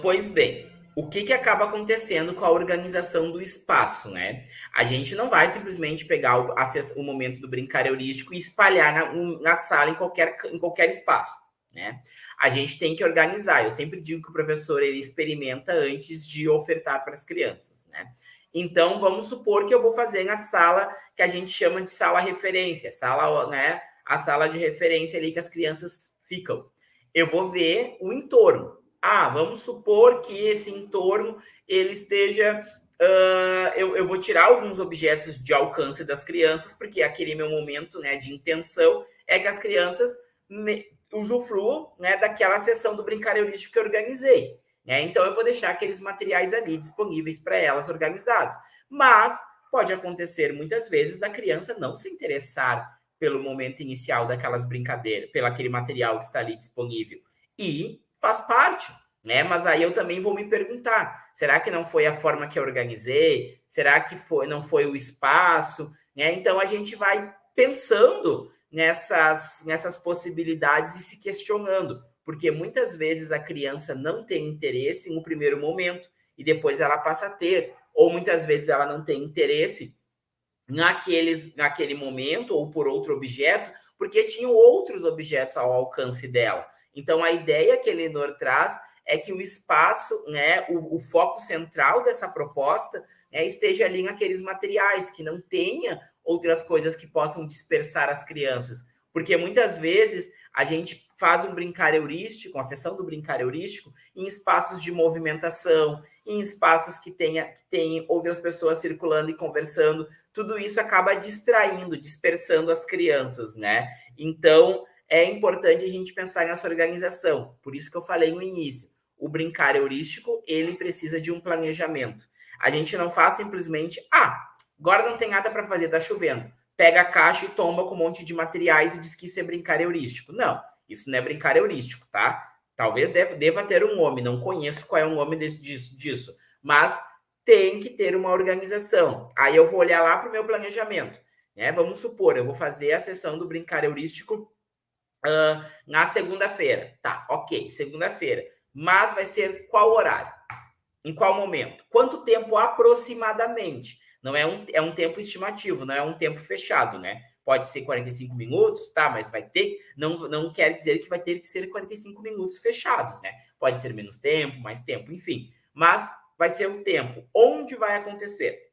Pois bem, o que acaba acontecendo com a organização do espaço, né? A gente não vai simplesmente pegar o momento do brincar heurístico e espalhar na sala em qualquer espaço, né? A gente tem que organizar. Eu sempre digo que o professor ele experimenta antes de ofertar para as crianças, né? Então, vamos supor que eu vou fazer na sala que a gente chama de sala referência, né? A sala de referência ali que as crianças ficam. Eu vou ver o entorno. Vamos supor que esse entorno ele esteja... eu vou tirar alguns objetos de alcance das crianças, porque aquele meu momento, né, de intenção é que as crianças usufruam, né, daquela sessão do brincar heurístico que eu organizei. Né? Então, eu vou deixar aqueles materiais ali disponíveis para elas organizados. Mas pode acontecer muitas vezes da criança não se interessar pelo momento inicial daquelas brincadeiras, pelo aquele material que está ali disponível. E faz parte, né? Mas aí eu também vou me perguntar, será que não foi a forma que eu organizei? Será que não foi o espaço? Né? Então, a gente vai pensando nessas possibilidades e se questionando, porque muitas vezes a criança não tem interesse no primeiro momento e depois ela passa a ter, ou muitas vezes ela não tem interesse naquele momento ou por outro objeto, porque tinham outros objetos ao alcance dela. Então, a ideia que a Eleanor traz é que o espaço, né, o foco central dessa proposta, né, esteja ali naqueles materiais, que não tenha outras coisas que possam dispersar as crianças. Porque muitas vezes a gente faz um brincar heurístico, uma sessão do brincar heurístico, em espaços de movimentação, em espaços que tem outras pessoas circulando e conversando. Tudo isso acaba distraindo, dispersando as crianças, né? Então, é importante a gente pensar nessa organização. Por isso que eu falei no início. O brincar heurístico, ele precisa de um planejamento. A gente não faz simplesmente, agora não tem nada para fazer, tá chovendo. Pega a caixa e tomba com um monte de materiais e diz que isso é brincar heurístico. Não, isso não é brincar heurístico, tá? Talvez deva ter um nome, não conheço qual é o nome disso, mas tem que ter uma organização. Aí eu vou olhar lá para o meu planejamento, né? Vamos supor, eu vou fazer a sessão do brincar heurístico na segunda-feira. Tá, ok, segunda-feira. Mas vai ser qual horário? Em qual momento? Quanto tempo aproximadamente? Não é um tempo estimativo, não é um tempo fechado, né? Pode ser 45 minutos, tá? Mas vai ter... Não quer dizer que vai ter que ser 45 minutos fechados, né? Pode ser menos tempo, mais tempo, enfim. Mas vai ser o tempo. Onde vai acontecer?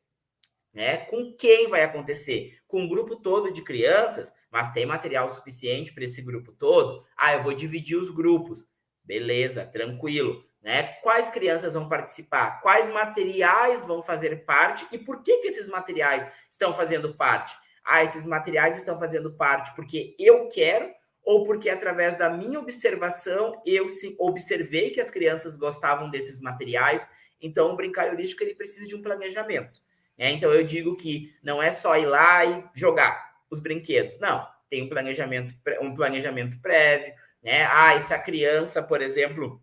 né? Com quem vai acontecer? Com um grupo todo de crianças, mas tem material suficiente para esse grupo todo? Ah, eu vou dividir os grupos. Beleza, tranquilo, né? Quais crianças vão participar? Quais materiais vão fazer parte? E por que esses materiais estão fazendo parte? Ah, esses materiais estão fazendo parte porque eu quero ou porque através da minha observação eu observei que as crianças gostavam desses materiais. Então, o brincar heurístico ele precisa de um planejamento. Então, eu digo que não é só ir lá e jogar os brinquedos. Não, tem um planejamento prévio, né? Ah, e se a criança, por exemplo,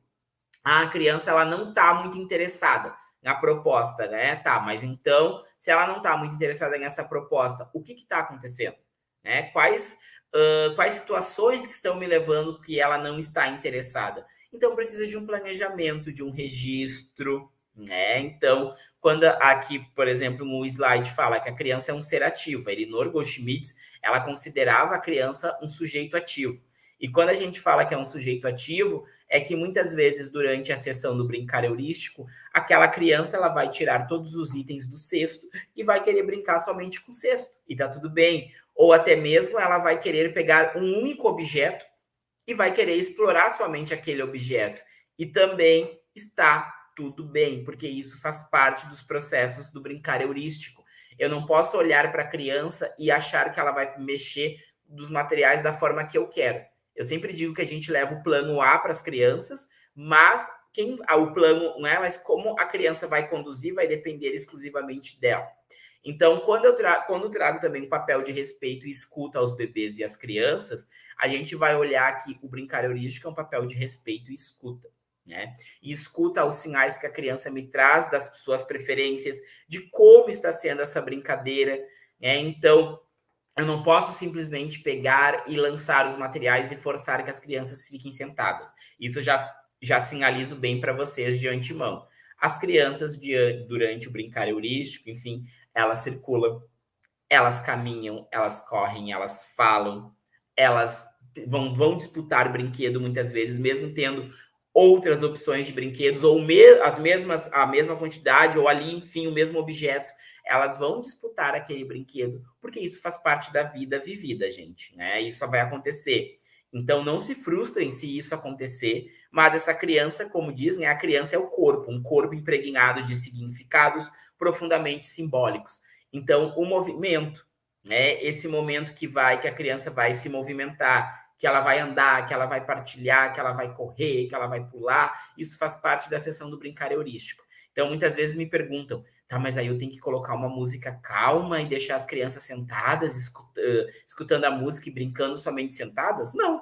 a criança ela não está muito interessada na proposta, né? Tá, mas então, se ela não está muito interessada nessa proposta, o que está acontecendo? Né? Quais situações que estão me levando que ela não está interessada? Então, precisa de um planejamento, de um registro, né? Então, quando aqui, por exemplo, no slide fala que a criança é um ser ativo, a Elinor Goldschmidt, ela considerava a criança um sujeito ativo. E quando a gente fala que é um sujeito ativo, é que muitas vezes durante a sessão do brincar heurístico, aquela criança ela vai tirar todos os itens do cesto e vai querer brincar somente com o cesto, e tá tudo bem. Ou até mesmo ela vai querer pegar um único objeto e vai querer explorar somente aquele objeto. E também está tudo bem, porque isso faz parte dos processos do brincar heurístico. Eu não posso olhar para a criança e achar que ela vai mexer dos materiais da forma que eu quero. Eu sempre digo que a gente leva o plano A para as crianças, mas o plano, né, mas como a criança vai conduzir vai depender exclusivamente dela. Então, quando eu trago também um papel de respeito e escuta aos bebês e às crianças, a gente vai olhar que o brincar heurístico é um papel de respeito e escuta, né? E escuta os sinais que a criança me traz, das suas preferências, de como está sendo essa brincadeira, né? Então, eu não posso simplesmente pegar e lançar os materiais e forçar que as crianças fiquem sentadas. Isso já sinalizo bem para vocês de antemão. As crianças, durante o brincar heurístico, enfim, elas circulam, elas caminham, elas correm, elas falam, elas vão disputar brinquedo muitas vezes, mesmo tendo outras opções de brinquedos, ou a mesma quantidade, ou ali, enfim, o mesmo objeto, elas vão disputar aquele brinquedo, porque isso faz parte da vida vivida, gente, né? Isso vai acontecer. Então, não se frustrem se isso acontecer, mas essa criança, como dizem, a criança é o corpo, um corpo impregnado de significados profundamente simbólicos. Então, o movimento, né? Esse momento que a criança vai se movimentar, que ela vai andar, que ela vai partilhar, que ela vai correr, que ela vai pular, isso faz parte da sessão do brincar heurístico. Então, muitas vezes me perguntam, tá, mas aí eu tenho que colocar uma música calma e deixar as crianças sentadas, escutando a música e brincando somente sentadas? Não.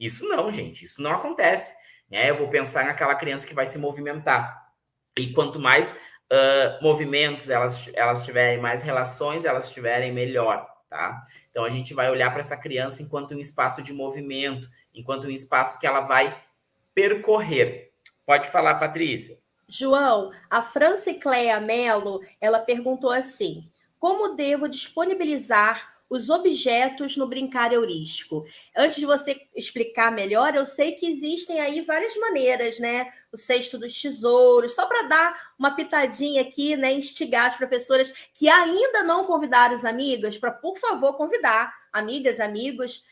Isso não, gente. Isso não acontece. Né? Eu vou pensar naquela criança que vai se movimentar. E quanto mais movimentos elas tiverem, mais relações elas tiverem, melhor. Tá? Então, a gente vai olhar para essa criança enquanto um espaço de movimento, enquanto um espaço que ela vai percorrer. Pode falar, Patrícia. João, a Francicléia Mello, ela perguntou assim: como devo disponibilizar os objetos no brincar heurístico? Antes de você explicar melhor, eu sei que existem aí várias maneiras, né? O cesto dos tesouros, só para dar uma pitadinha aqui, né? Instigar as professoras que ainda não convidaram as amigas, para, por favor, convidar amigas, amigos,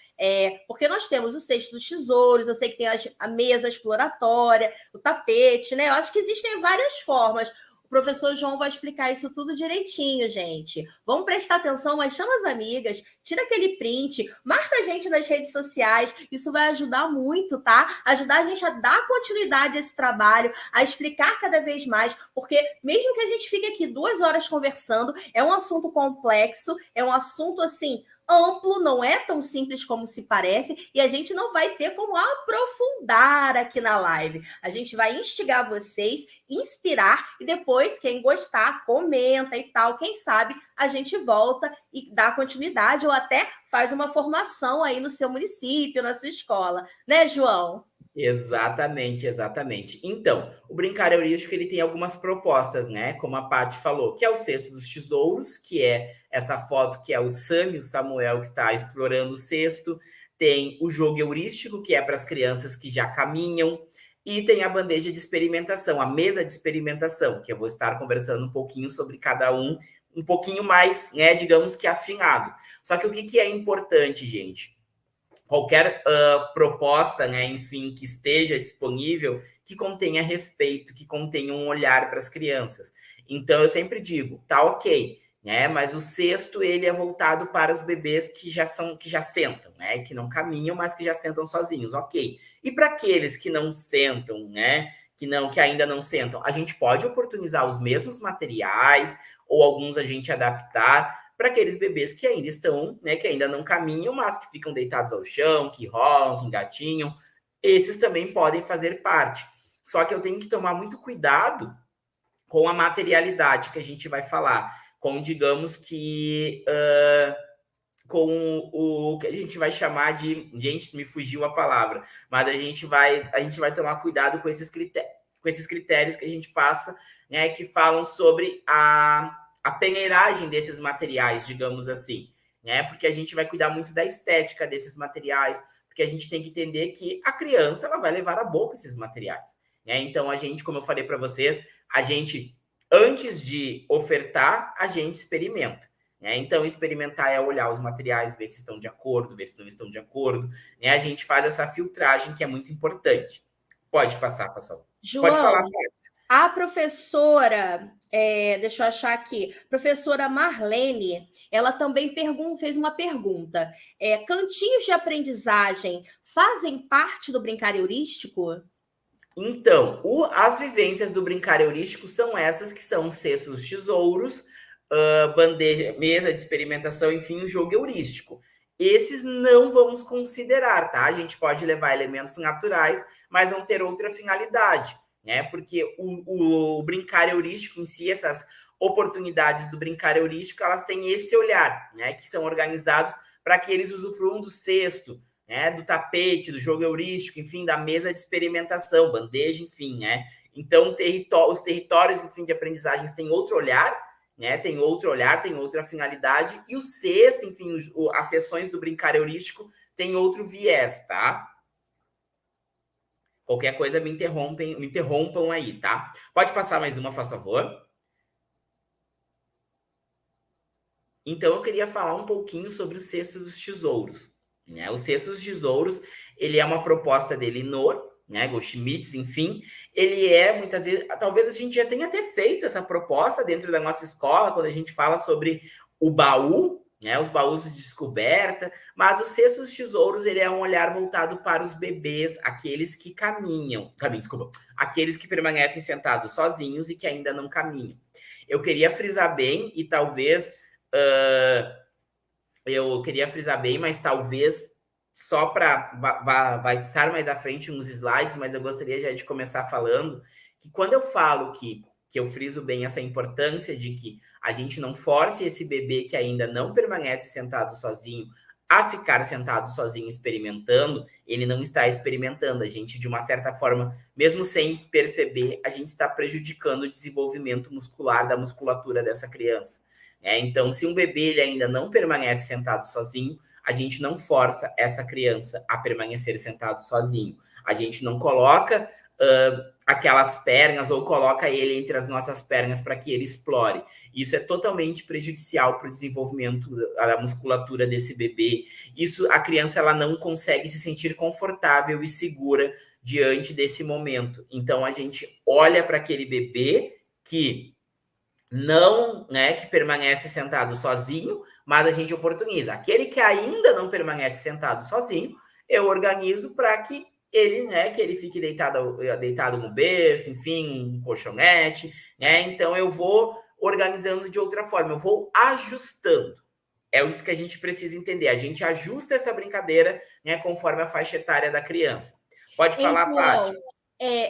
porque nós temos o cesto dos tesouros, eu sei que tem a mesa exploratória, o tapete, né? Eu acho que existem várias formas. O professor João vai explicar isso tudo direitinho, gente. Vamos prestar atenção, mas chama as amigas, tira aquele print, marca a gente nas redes sociais, isso vai ajudar muito, tá? Ajudar a gente a dar continuidade a esse trabalho, a explicar cada vez mais, porque mesmo que a gente fique aqui 2 horas conversando, é um assunto complexo, é um assunto, assim, amplo, não é tão simples como se parece, e a gente não vai ter como aprofundar aqui na live. A gente vai instigar vocês, inspirar, e depois, quem gostar, comenta e tal. Quem sabe a gente volta e dá continuidade, ou até faz uma formação aí no seu município, na sua escola. Né, João? Exatamente, exatamente. Então, o brincar heurístico ele tem algumas propostas, né? Como a Paty falou, que é o cesto dos tesouros, que é essa foto que é o Sami, o Samuel, que está explorando o cesto. Tem o jogo heurístico, que é para as crianças que já caminham. E tem a bandeja de experimentação, a mesa de experimentação, que eu vou estar conversando um pouquinho sobre cada um um pouquinho mais, né, digamos que afinado. Só que o que é importante, gente? Qualquer proposta, né, enfim, que esteja disponível, que contenha respeito, que contenha um olhar para as crianças. Então, eu sempre digo, tá ok, né, mas o cesto, ele é voltado para os bebês que já sentam, né, que não caminham, mas que já sentam sozinhos, ok. E para aqueles que não sentam, né, que ainda não sentam, a gente pode oportunizar os mesmos materiais, ou alguns a gente adaptar, para aqueles bebês que ainda estão, né, que ainda não caminham, mas que ficam deitados ao chão, que rolam, que engatinham. Esses também podem fazer parte. Só que eu tenho que tomar muito cuidado com a materialidade que a gente vai falar, com, digamos que, com o que a gente vai chamar de, gente, me fugiu a palavra, mas a gente vai tomar cuidado com esses critérios que a gente passa, né, que falam sobre a peneiragem desses materiais, digamos assim, né? Porque a gente vai cuidar muito da estética desses materiais, porque a gente tem que entender que a criança ela vai levar à boca esses materiais, né? Então a gente, como eu falei para vocês, a gente antes de ofertar, a gente experimenta. Né? Então, experimentar é olhar os materiais, ver se estão de acordo, ver se não estão de acordo. Né? A gente faz essa filtragem que é muito importante. Pode passar, Fassal. Pode falar, João, a professora, deixa eu achar aqui, professora Marlene, ela também fez uma pergunta. Cantinhos de aprendizagem fazem parte do brincar heurístico? Então, as vivências do brincar heurístico são essas que são cestos tesouros, bandeja, mesa de experimentação, enfim, o jogo heurístico. Esses não vamos considerar, tá? A gente pode levar elementos naturais, mas vão ter outra finalidade, né? Porque o brincar heurístico em si, essas oportunidades do brincar heurístico, elas têm esse olhar, né? Que são organizados para que eles usufruam do cesto, né, do tapete, do jogo heurístico, enfim, da mesa de experimentação, bandeja, enfim, né? Então, os territórios, enfim, de aprendizagens têm outro olhar, né? Tem outro olhar, tem outra finalidade, e o cesto, enfim, as sessões do brincar heurístico têm outro viés, tá? Qualquer coisa me interrompam aí, tá? Pode passar mais uma, faz favor. Então, eu queria falar um pouquinho sobre o cesto dos tesouros. Né? O cesto dos tesouros, ele é uma proposta de Elinor, né, Goldschmidt, enfim, ele é, muitas vezes, talvez a gente já tenha até feito essa proposta dentro da nossa escola, quando a gente fala sobre o baú, né, os baús de descoberta, mas o cesto dos tesouros, ele é um olhar voltado para os bebês, aqueles que aqueles que permanecem sentados sozinhos e que ainda não caminham. Eu queria frisar bem, e talvez eu queria frisar bem, mas talvez só para vai estar mais à frente uns slides, mas eu gostaria já de começar falando que quando eu falo que eu friso bem essa importância de que a gente não force esse bebê que ainda não permanece sentado sozinho a ficar sentado sozinho experimentando, ele não está experimentando. A gente, de uma certa forma, mesmo sem perceber, a gente está prejudicando o desenvolvimento muscular da musculatura dessa criança. Então, se um bebê ele ainda não permanece sentado sozinho, a gente não força essa criança a permanecer sentado sozinho. A gente não coloca aquelas pernas ou coloca ele entre as nossas pernas para que ele explore. Isso é totalmente prejudicial para o desenvolvimento da musculatura desse bebê. Isso, a criança ela não consegue se sentir confortável e segura diante desse momento. Então, a gente olha para aquele bebê que não, né, que permanece sentado sozinho, mas a gente oportuniza. Aquele que ainda não permanece sentado sozinho, eu organizo para que ele, né, que ele fique deitado no berço, enfim, um colchonete, né? Então eu vou organizando de outra forma, eu vou ajustando. É isso que a gente precisa entender. A gente ajusta essa brincadeira, né, conforme a faixa etária da criança. Pode falar, Paty.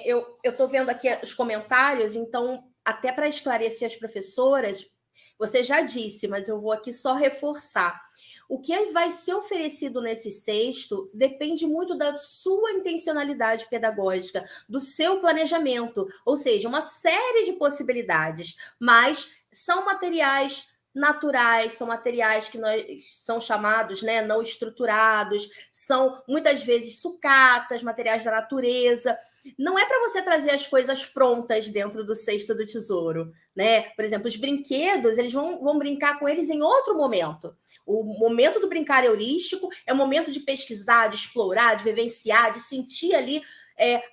Eu estou vendo aqui os comentários, então, até para esclarecer as professoras, você já disse, mas eu vou aqui só reforçar. O que vai ser oferecido nesse cesto depende muito da sua intencionalidade pedagógica, do seu planejamento, ou seja, uma série de possibilidades, mas são materiais naturais, são materiais que são chamados, né, não estruturados, são muitas vezes sucatas, materiais da natureza. não é para você trazer as coisas prontas dentro do cesto do tesouro, né? Por exemplo, os brinquedos, eles vão brincar com eles em outro momento. O momento do brincar heurístico é o momento de pesquisar, de explorar, de vivenciar, de sentir ali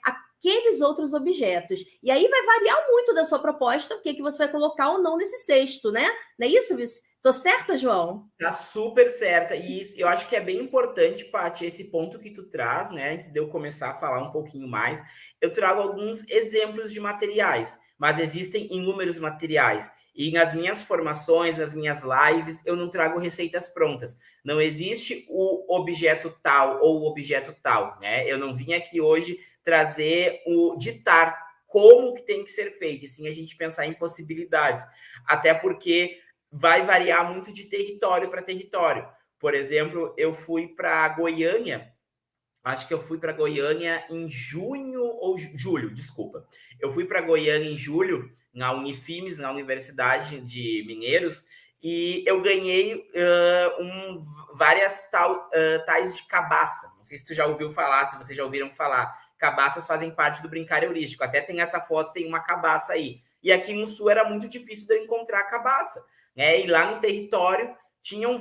aqueles outros objetos. E aí vai variar muito da sua proposta, o que você vai colocar ou não nesse cesto, né? Não é isso, Tô certa, João? Tá super certa. E isso, eu acho que é bem importante, Paty, esse ponto que tu traz, né? Antes de eu começar a falar um pouquinho mais, eu trago alguns exemplos de materiais, mas existem inúmeros materiais. E nas minhas formações, nas minhas lives, eu não trago receitas prontas. Não existe o objeto tal ou o objeto tal, né? Eu não vim aqui hoje trazer o ditar como que tem que ser feito, e sim a gente pensar em possibilidades. Até porque vai variar muito de território para território. Por exemplo, eu fui para Goiânia, acho que eu fui para Goiânia em junho ou julho, desculpa. Eu fui para Goiânia em julho, na Unifimes, na Universidade de Mineiros, e eu ganhei várias tais de cabaça. Não sei se tu já ouviu falar, se vocês já ouviram falar. Cabaças fazem parte do brincar heurístico. Até tem essa foto, tem uma cabaça aí. E aqui no Sul era muito difícil de eu encontrar a cabaça. Né? E lá no território,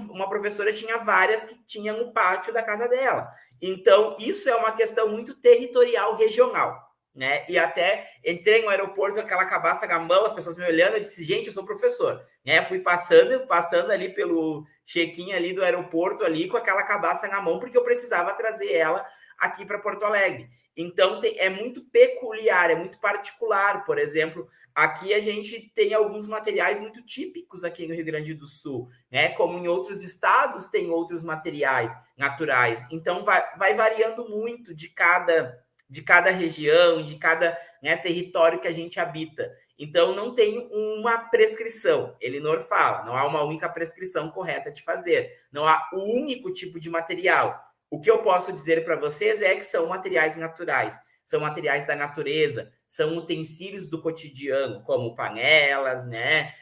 uma professora tinha várias que tinham no pátio da casa dela. Então, isso é uma questão muito territorial, regional. Né? E até entrei no aeroporto, aquela cabaça na mão, as pessoas me olhando, eu disse, gente, eu sou professor. Né? Fui passando ali pelo check-in ali do aeroporto, ali com aquela cabaça na mão, porque eu precisava trazer ela aqui para Porto Alegre. Então, é muito peculiar, é muito particular. Por exemplo, aqui a gente tem alguns materiais muito típicos aqui no Rio Grande do Sul, né? Como em outros estados tem outros materiais naturais. Então, vai variando muito de cada região, de cada, né, território que a gente habita. Então, não tem uma prescrição. Elinor fala, não há uma única prescrição correta de fazer. Não há um único tipo de material. O que eu posso dizer para vocês é que são materiais naturais, são materiais da natureza, são utensílios do cotidiano, como panelas, né?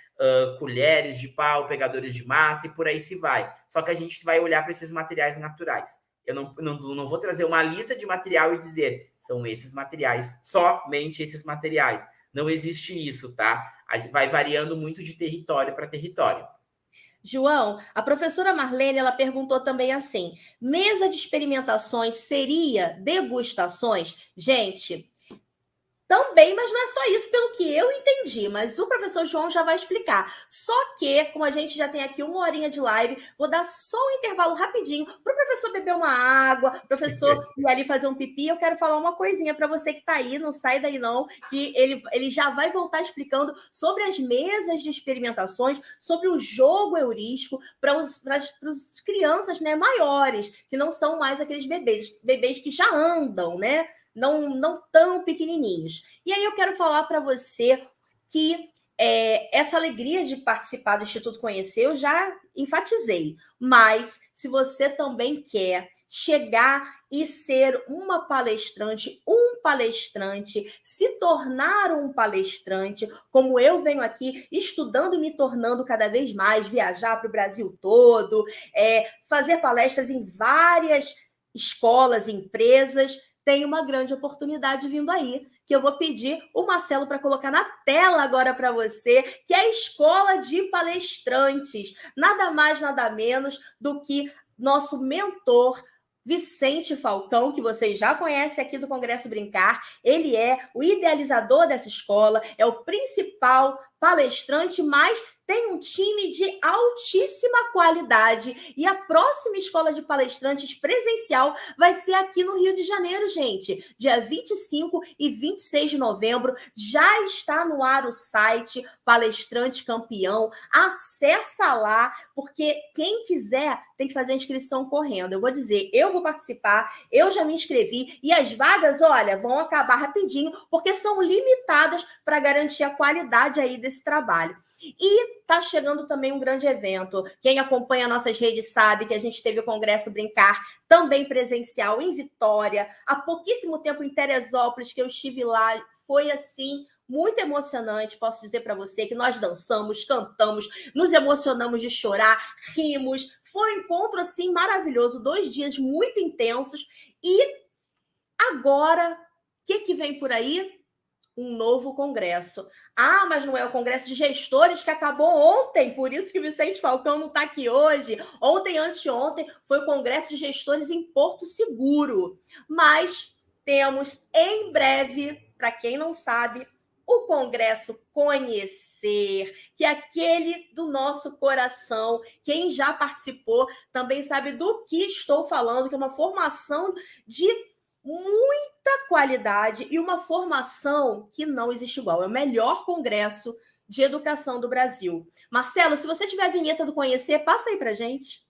Colheres de pau, pegadores de massa e por aí se vai. Só que a gente vai olhar para esses materiais naturais. Eu não vou trazer uma lista de material e dizer são esses materiais, somente esses materiais. Não existe isso, tá? Vai variando muito de território para território. João, a professora Marlene, ela perguntou também assim: mesa de experimentações seria degustações? Gente, também, mas não é só isso, pelo que eu entendi. Mas o professor João já vai explicar. Só que, como a gente já tem aqui 1 horinha de live, vou dar só um intervalo rapidinho para o professor beber uma água, o professor ir ali fazer um pipi. Eu quero falar uma coisinha para você que está aí, não sai daí não, que ele já vai voltar explicando sobre as mesas de experimentações, sobre o jogo heurístico para as crianças, né, maiores, que não são mais aqueles bebês que já andam, né? Não tão pequenininhos. E aí eu quero falar para você que essa alegria de participar do Instituto Conhecer, eu já enfatizei, mas se você também quer chegar e ser uma palestrante, um palestrante, se tornar um palestrante, como eu venho aqui estudando e me tornando cada vez mais, viajar para o Brasil todo, fazer palestras em várias escolas, empresas, tem uma grande oportunidade vindo aí, que eu vou pedir o Marcelo para colocar na tela agora para você, que é a Escola de Palestrantes. Nada mais, nada menos do que nosso mentor, Vicente Falcão, que vocês já conhecem aqui do Congresso Brincar. Ele é o idealizador dessa escola, é o principal palestrante, mas tem um time de altíssima qualidade. E a próxima escola de palestrantes presencial vai ser aqui no Rio de Janeiro, gente. Dia 25 e 26 de novembro. Já está no ar o site Palestrante Campeão. Acessa lá, porque quem quiser tem que fazer a inscrição correndo. Eu vou dizer, eu vou participar, eu já me inscrevi. E as vagas, olha, vão acabar rapidinho, porque são limitadas para garantir a qualidade aí desse trabalho. E está chegando também um grande evento. Quem acompanha nossas redes sabe que a gente teve o Congresso Brincar também presencial em Vitória. Há pouquíssimo tempo em Teresópolis, que eu estive lá, foi assim muito emocionante. Posso dizer para você que nós dançamos, cantamos, nos emocionamos de chorar, rimos. Foi um encontro assim maravilhoso, 2 dias muito intensos. E agora, o que vem por aí? Um novo congresso. Ah, mas não é o congresso de gestores que acabou ontem, por isso que Vicente Falcão não está aqui hoje. Ontem, anteontem, foi o congresso de gestores em Porto Seguro. Mas temos em breve, para quem não sabe, o congresso Conhecer, que é aquele do nosso coração. Quem já participou também sabe do que estou falando, que é uma formação de muita qualidade e uma formação que não existe igual. É o melhor congresso de educação do Brasil. Marcelo, se você tiver a vinheta do Conhecer, passa aí pra gente.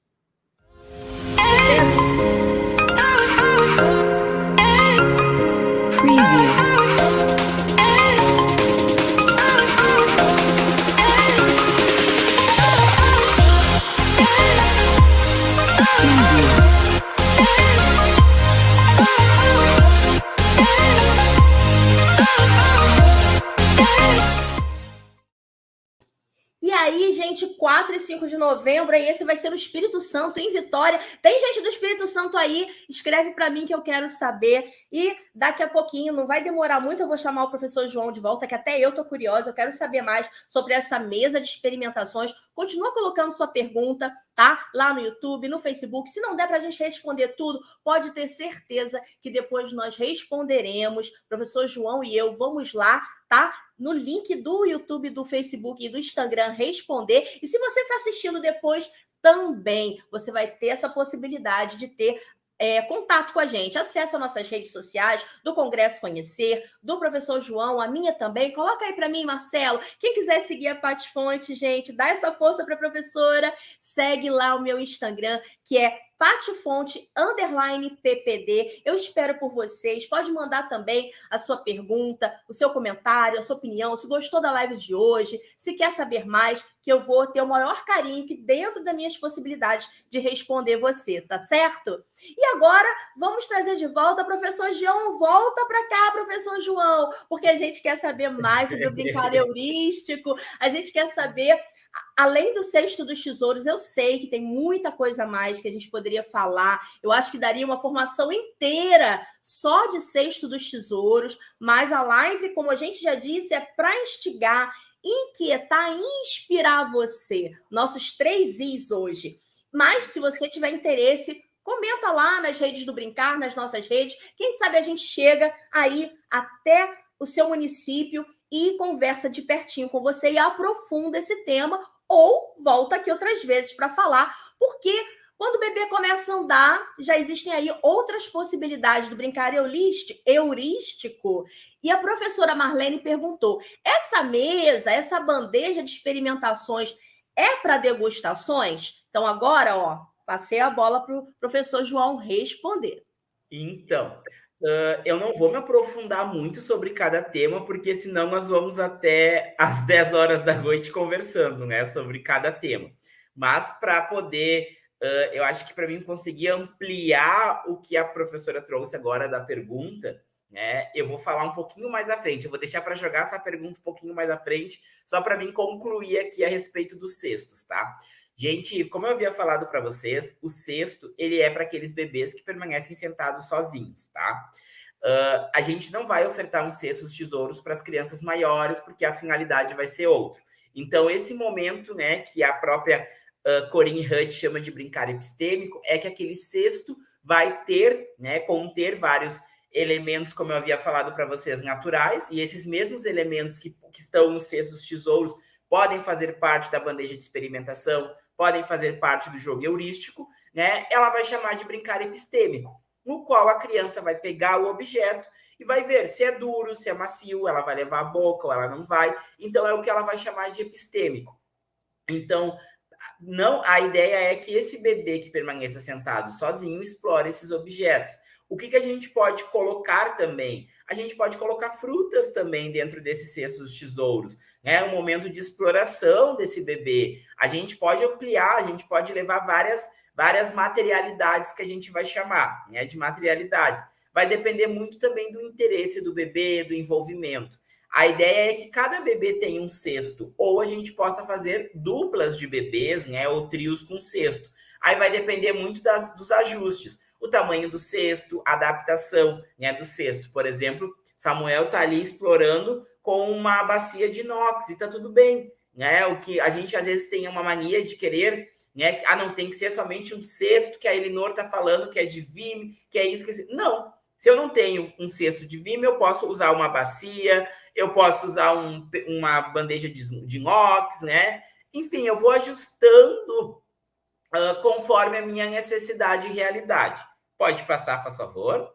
E aí, gente, 4 e 5 de novembro, e esse vai ser no Espírito Santo, em Vitória. Tem gente do Espírito Santo aí? Escreve para mim que eu quero saber. E daqui a pouquinho, não vai demorar muito, eu vou chamar o professor João de volta, que até eu tô curiosa, eu quero saber mais sobre essa mesa de experimentações. Continua colocando sua pergunta, tá? Lá no YouTube, no Facebook. Se não der para a gente responder tudo, pode ter certeza que depois nós responderemos. Professor João e eu vamos lá, tá? No link do YouTube, do Facebook e do Instagram responder. E se você está assistindo depois, também você vai ter essa possibilidade de ter contato com a gente. Acesse as nossas redes sociais, do Congresso Conhecer, do professor João, a minha também. Coloca aí para mim, Marcelo. Quem quiser seguir a Paty Fonte, gente, dá essa força para a professora. Segue lá o meu Instagram, que é _PPD. Eu espero por vocês. Pode mandar também a sua pergunta, o seu comentário, a sua opinião. Se gostou da live de hoje, se quer saber mais, que eu vou ter o maior carinho que dentro das minhas possibilidades de responder você, tá certo? E agora, vamos trazer de volta o professor João. Volta para cá, professor João, porque a gente quer saber mais sobre o brincar heurístico, a gente quer saber... Além do cesto dos tesouros, eu sei que tem muita coisa a mais que a gente poderia falar. Eu acho que daria uma formação inteira só de cesto dos tesouros, mas a live, como a gente já disse, é para instigar, inquietar, inspirar você. Nossos 3 Is hoje. Mas, se você tiver interesse, comenta lá nas redes do Brincar, nas nossas redes. Quem sabe a gente chega aí até o seu município e conversa de pertinho com você e aprofunda esse tema, ou volta aqui outras vezes para falar, porque quando o bebê começa a andar, já existem aí outras possibilidades do brincar heurístico. E a professora Marlene perguntou, essa mesa, essa bandeja de experimentações é para degustações? Então agora, ó, passei a bola para o professor João responder. Então... eu não vou me aprofundar muito sobre cada tema, porque senão nós vamos até às 10 horas da noite conversando, né, sobre cada tema. Mas para poder, eu acho que para mim conseguir ampliar o que a professora trouxe agora da pergunta, né, eu vou falar um pouquinho mais à frente. Eu vou deixar para jogar essa pergunta um pouquinho mais à frente, só para mim concluir aqui a respeito dos cestos, tá? Gente, como eu havia falado para vocês, o cesto, ele é para aqueles bebês que permanecem sentados sozinhos, tá? A gente não vai ofertar um cesto de tesouros para as crianças maiores, porque a finalidade vai ser outra. Então, esse momento, né, que a própria Corinne Hutt chama de brincar epistêmico, é que aquele cesto vai ter, né, conter vários elementos, como eu havia falado para vocês, naturais, e esses mesmos elementos que estão nos cestos de tesouros podem fazer parte da bandeja de experimentação, podem fazer parte do jogo heurístico, né? Ela vai chamar de brincar epistêmico, no qual a criança vai pegar o objeto e vai ver se é duro, se é macio, ela vai levar a boca ou ela não vai. Então, é o que ela vai chamar de epistêmico. Então, não, a ideia é que esse bebê que permaneça sentado sozinho explore esses objetos. O que a gente pode colocar também? A gente pode colocar frutas também dentro desses cestos de tesouros, né? Um momento de exploração desse bebê. A gente pode ampliar, a gente pode levar várias materialidades que a gente vai chamar, né, de materialidades. Vai depender muito também do interesse do bebê, do envolvimento. A ideia é que cada bebê tenha um cesto, ou a gente possa fazer duplas de bebês, né, ou trios com cesto. Aí vai depender muito dos ajustes. O tamanho do cesto, a adaptação, né, do cesto. Por exemplo, Samuel está ali explorando com uma bacia de inox e está tudo bem, né? O que a gente às vezes tem uma mania de querer, né? Não, tem que ser somente um cesto que a Elinor está falando que é de Vime, que é isso que... Não, se eu não tenho um cesto de Vime, eu posso usar uma bacia, eu posso usar uma bandeja de inox, né? Enfim, eu vou ajustando conforme a minha necessidade e realidade. Pode passar, por favor.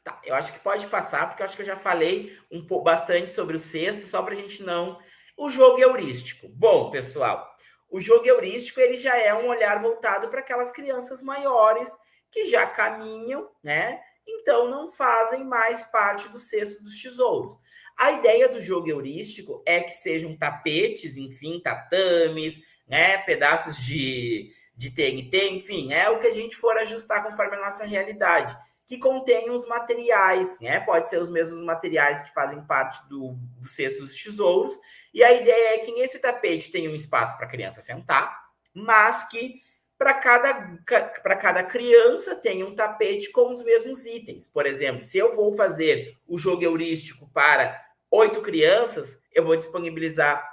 Tá, eu acho que pode passar, porque eu acho que eu já falei bastante sobre o cesto, só para a gente não... O jogo heurístico. Bom, pessoal, o jogo heurístico ele já é um olhar voltado para aquelas crianças maiores que já caminham, né? Então não fazem mais parte do cesto dos tesouros. A ideia do jogo heurístico é que sejam tapetes, enfim, tatames, né? Pedaços de TNT, enfim, é o que a gente for ajustar conforme a nossa realidade, que contém os materiais, né? Pode ser os mesmos materiais que fazem parte do cesto dos tesouros. E a ideia é que nesse tapete tenha um espaço para a criança sentar, mas que para cada criança tenha um tapete com os mesmos itens. Por exemplo, se eu vou fazer o jogo heurístico para 8 crianças, eu vou disponibilizar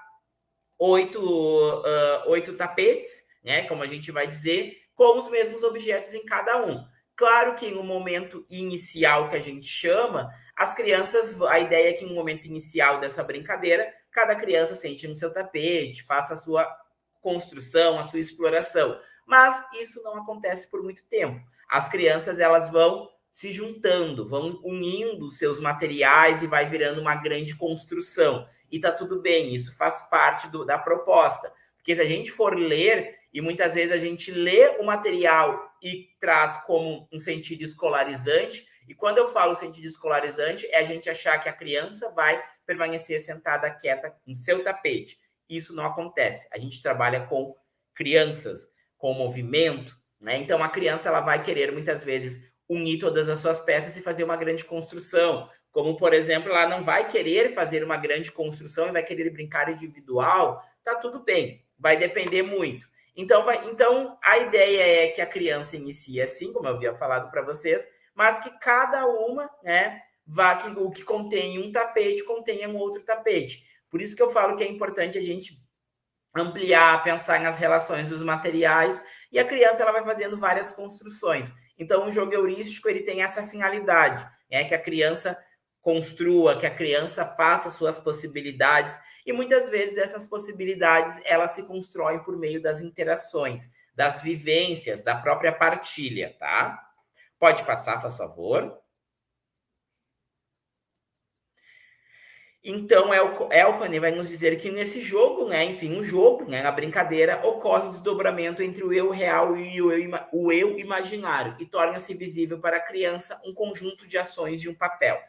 8 tapetes, né? Como a gente vai dizer, com os mesmos objetos em cada um. Claro que no momento inicial que a gente chama, as crianças, a ideia é que no momento inicial dessa brincadeira, cada criança sente no seu tapete, faça a sua construção, a sua exploração. Mas isso não acontece por muito tempo. As crianças, elas vão se juntando, vão unindo seus materiais e vai virando uma grande construção. E tá tudo bem, isso faz parte da proposta. Porque se a gente for ler, e muitas vezes a gente lê o material e traz como um sentido escolarizante, e quando eu falo sentido escolarizante, é a gente achar que a criança vai permanecer sentada quieta no seu tapete. Isso não acontece. A gente trabalha com crianças, com movimento, né? Então a criança ela vai querer muitas vezes unir todas as suas peças e fazer uma grande construção. Como, por exemplo, ela não vai querer fazer uma grande construção e vai querer brincar individual, tá tudo bem, vai depender muito. Então, a ideia é que a criança inicie assim, como eu havia falado para vocês, mas que cada uma, né, o que contém um tapete contenha um outro tapete. Por isso que eu falo que é importante a gente ampliar, pensar nas relações dos materiais, e a criança ela vai fazendo várias construções. Então, o jogo heurístico ele tem essa finalidade, que a criança construa, que a criança faça suas possibilidades, e muitas vezes essas possibilidades elas se constroem por meio das interações, das vivências, da própria partilha, tá? Pode passar, faz favor. Então, Elkane vai nos dizer que nesse jogo, né, enfim, jogo, né, a brincadeira, ocorre um desdobramento entre o eu real e o eu imaginário, e torna-se visível para a criança um conjunto de ações de um papel.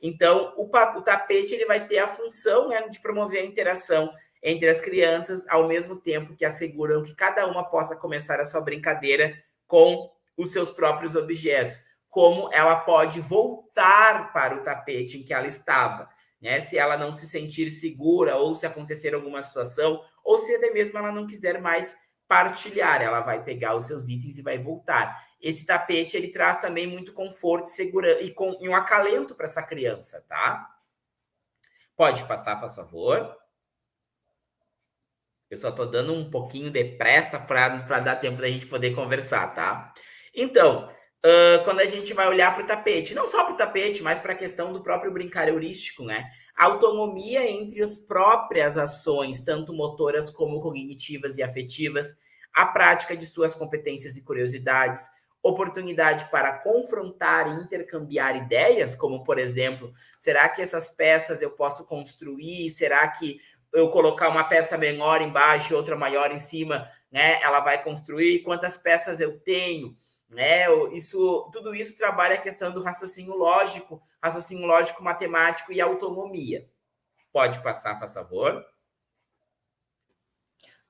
Então, o tapete ele vai ter a função, né, de promover a interação entre as crianças, ao mesmo tempo que asseguram que cada uma possa começar a sua brincadeira com os seus próprios objetos. Como ela pode voltar para o tapete em que ela estava, né? Se ela não se sentir segura ou se acontecer alguma situação, ou se até mesmo ela não quiser mais partilhar, ela vai pegar os seus itens e vai voltar. Esse tapete ele traz também muito conforto, segurança e um acalento para essa criança, tá? Pode passar, por favor. Eu só estou dando um pouquinho de pressa para dar tempo da gente poder conversar, tá? Então, quando a gente vai olhar para o tapete, não só para o tapete, mas para a questão do próprio brincar heurístico, né? A autonomia entre as próprias ações, tanto motoras como cognitivas e afetivas, a prática de suas competências e curiosidades, oportunidade para confrontar e intercambiar ideias, como, por exemplo, será que essas peças eu posso construir? Será que eu colocar uma peça menor embaixo e outra maior em cima, né? Ela vai construir? Quantas peças eu tenho? Né? Tudo isso trabalha a questão do raciocínio lógico matemático e autonomia. Pode passar, por favor.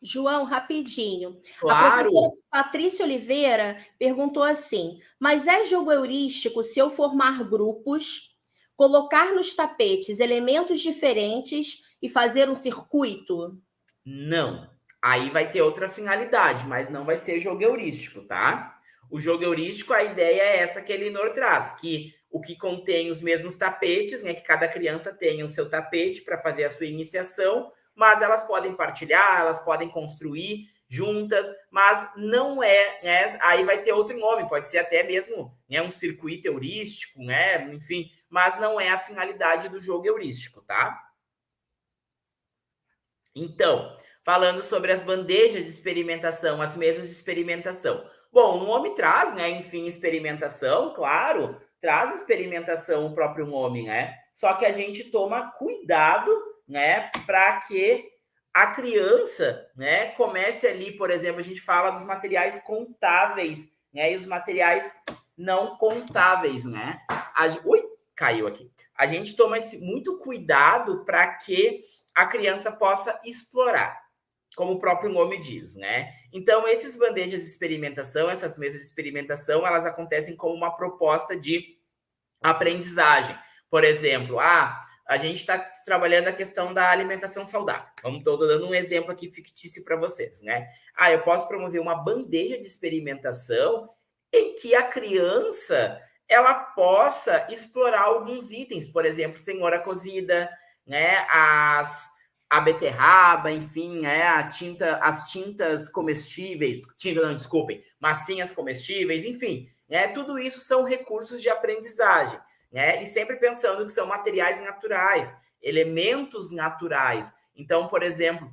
João, rapidinho. Claro. A professora Patrícia Oliveira perguntou assim: mas é jogo heurístico se eu formar grupos, colocar nos tapetes elementos diferentes e fazer um circuito? Não. Aí vai ter outra finalidade, mas não vai ser jogo heurístico, tá? O jogo heurístico, a ideia é essa que a Elinor traz, que o que contém os mesmos tapetes, né, que cada criança tenha o seu tapete para fazer a sua iniciação, mas elas podem partilhar, elas podem construir juntas, mas não é, né, aí vai ter outro nome, pode ser até mesmo, né, um circuito heurístico, né, enfim, mas não é a finalidade do jogo heurístico, tá? Então, falando sobre as bandejas de experimentação, as mesas de experimentação. Bom, o nome traz, né, enfim, experimentação, claro, traz experimentação o próprio nome, né? Só que a gente toma cuidado, né, para que a criança, né, comece ali, por exemplo, a gente fala dos materiais contáveis, né, e os materiais não contáveis, né? Ui, caiu aqui. A gente toma muito cuidado para que a criança possa explorar, como o próprio nome diz, né? Então, esses bandejas de experimentação, essas mesas de experimentação, elas acontecem como uma proposta de aprendizagem. Por exemplo, a gente está trabalhando a questão da alimentação saudável. Estou dando um exemplo aqui fictício para vocês, né? Eu posso promover uma bandeja de experimentação em que a criança ela possa explorar alguns itens, por exemplo, cenoura cozida, né? A beterraba, enfim, né? As tintas comestíveis, desculpem, massinhas comestíveis, enfim, né? Tudo isso são recursos de aprendizagem, né? E sempre pensando que são materiais naturais, elementos naturais. Então, por exemplo,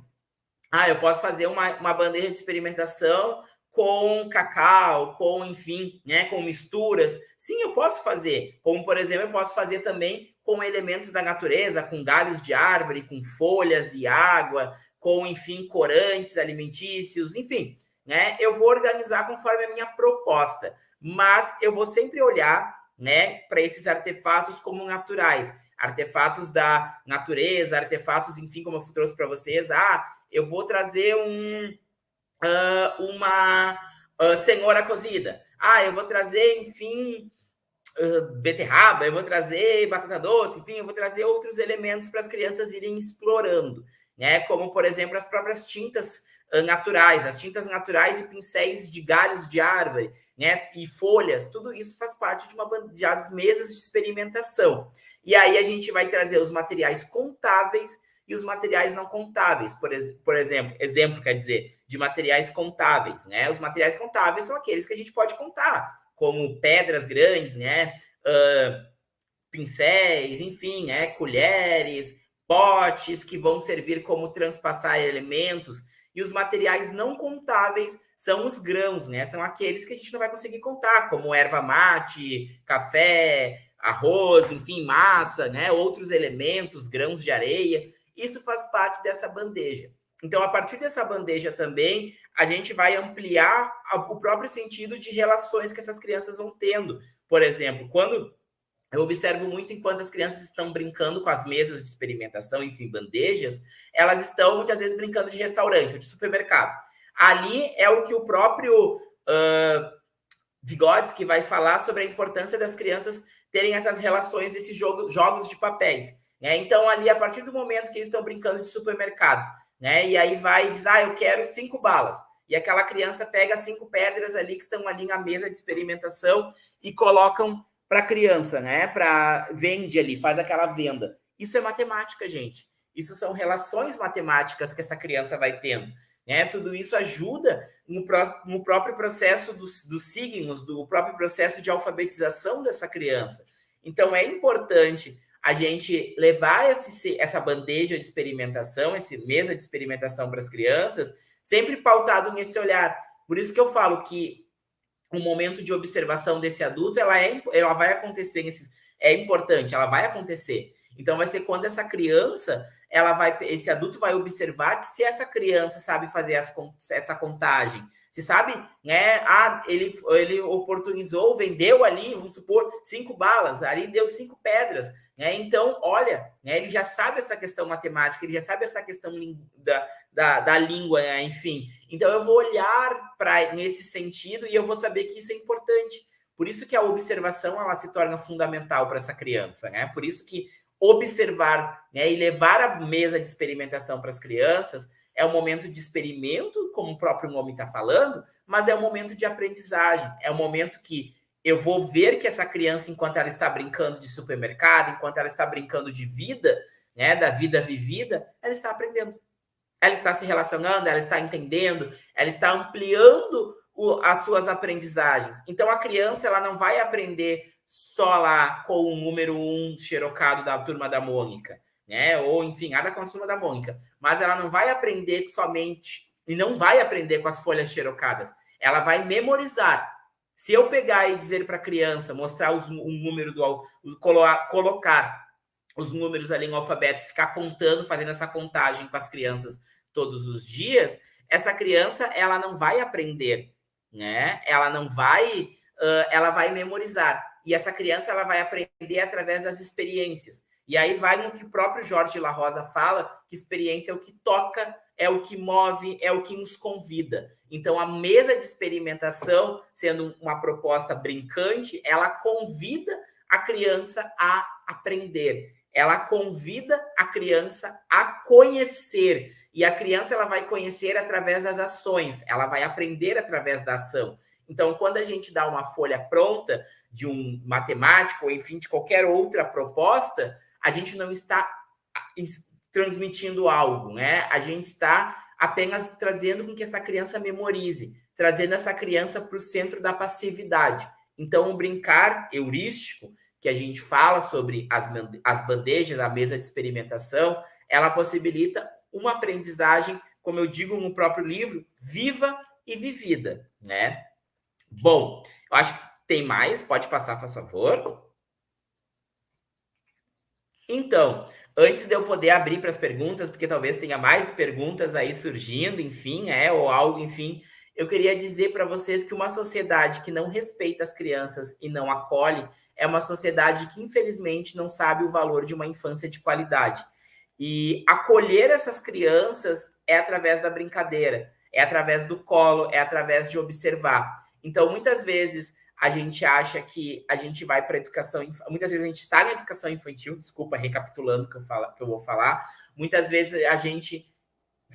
eu posso fazer uma bandeja de experimentação com cacau, com, enfim, né, com misturas. Sim, eu posso fazer. Como, por exemplo, eu posso fazer também com elementos da natureza, com galhos de árvore, com folhas e água, com, enfim, corantes alimentícios, enfim, né? Eu vou organizar conforme a minha proposta, mas eu vou sempre olhar, né, para esses artefatos como naturais, artefatos da natureza, artefatos, enfim, como eu trouxe para vocês. Eu vou trazer uma cenoura cozida. Eu vou trazer, enfim, beterraba, eu vou trazer batata doce, enfim, eu vou trazer outros elementos para as crianças irem explorando, né? Como, por exemplo, as próprias tintas naturais, as tintas naturais e pincéis de galhos de árvore, né? E folhas, tudo isso faz parte das mesas de experimentação. E aí a gente vai trazer os materiais contáveis e os materiais não contáveis, por exemplo, quer dizer, de materiais contáveis, né? Os materiais contáveis são aqueles que a gente pode contar, como pedras grandes, né? Pincéis, enfim, né? Colheres, potes que vão servir como transpassar elementos. E os materiais não contáveis são os grãos, né? São aqueles que a gente não vai conseguir contar, como erva mate, café, arroz, enfim, massa, né? Outros elementos, grãos de areia. Isso faz parte dessa bandeja. Então, a partir dessa bandeja também, a gente vai ampliar o próprio sentido de relações que essas crianças vão tendo. Por exemplo, quando eu observo muito enquanto as crianças estão brincando com as mesas de experimentação, enfim, bandejas, elas estão muitas vezes brincando de restaurante ou de supermercado. Ali é o que o próprio Vygotsky vai falar sobre a importância das crianças terem essas relações, esses jogos de papéis. Né? Então, ali, a partir do momento que eles estão brincando de supermercado, né? E aí vai e diz, eu quero 5 balas. E aquela criança pega 5 pedras ali que estão ali na mesa de experimentação e colocam para a criança, né? Vende ali, faz aquela venda. Isso é matemática, gente. Isso são relações matemáticas que essa criança vai tendo. Né? Tudo isso ajuda no próprio processo dos signos, do próprio processo de alfabetização dessa criança. Então, é importante a gente levar essa bandeja de experimentação, essa mesa de experimentação para as crianças, sempre pautado nesse olhar. Por isso que eu falo que o momento de observação desse adulto, ela vai acontecer, é importante, ela vai acontecer. Então, vai ser quando essa criança, esse adulto vai observar que se essa criança sabe fazer essa contagem, se sabe, né? Ele oportunizou, vendeu ali, vamos supor, 5 balas, ali deu 5 pedras, né? Então, olha, né, ele já sabe essa questão matemática, ele já sabe essa questão da língua, né? Enfim. Então, eu vou olhar nesse sentido e eu vou saber que isso é importante. Por isso que a observação ela se torna fundamental para essa criança, né? Por isso que observar, né, e levar a mesa de experimentação para as crianças é um momento de experimento como o próprio nome está falando, mas é um momento de aprendizagem, é um momento que eu vou ver que essa criança, enquanto ela está brincando de supermercado, enquanto ela está brincando de vida, né, da vida vivida, ela está aprendendo. Ela está se relacionando, ela está entendendo, ela está ampliando as suas aprendizagens. Então, a criança ela não vai aprender só lá com o número 1 xerocado da turma da Mônica, né? Ou, enfim, nada com a turma da Mônica. Mas ela não vai aprender somente, e não vai aprender com as folhas xerocadas. Ela vai memorizar. Se eu pegar e dizer para a criança, mostrar um número colocar os números ali no alfabeto, ficar contando, fazendo essa contagem com as crianças todos os dias, essa criança ela não vai aprender, né? Ela vai memorizar. E essa criança ela vai aprender através das experiências. E aí vai no que o próprio Jorge La Rosa fala, que experiência é o que toca, é o que move, é o que nos convida. Então, a mesa de experimentação, sendo uma proposta brincante, ela convida a criança a aprender. Ela convida a criança a conhecer. E a criança ela vai conhecer através das ações. Ela vai aprender através da ação. Então, quando a gente dá uma folha pronta de um matemático, ou enfim, de qualquer outra proposta, a gente não está transmitindo algo, né? A gente está apenas trazendo com que essa criança memorize, trazendo essa criança para o centro da passividade. Então, o brincar heurístico, que a gente fala sobre as bandejas, a mesa de experimentação, ela possibilita uma aprendizagem, como eu digo no próprio livro, viva e vivida, né? Bom, eu acho que tem mais, pode passar, por favor. Então, antes de eu poder abrir para as perguntas, porque talvez tenha mais perguntas aí surgindo, enfim, ou algo, enfim, eu queria dizer para vocês que uma sociedade que não respeita as crianças e não acolhe é uma sociedade que, infelizmente, não sabe o valor de uma infância de qualidade. E acolher essas crianças é através da brincadeira, é através do colo, é através de observar. Então, muitas vezes, a gente acha que a gente vai para a educação... Muitas vezes a gente está na educação infantil, desculpa, recapitulando o que eu vou falar. Muitas vezes a gente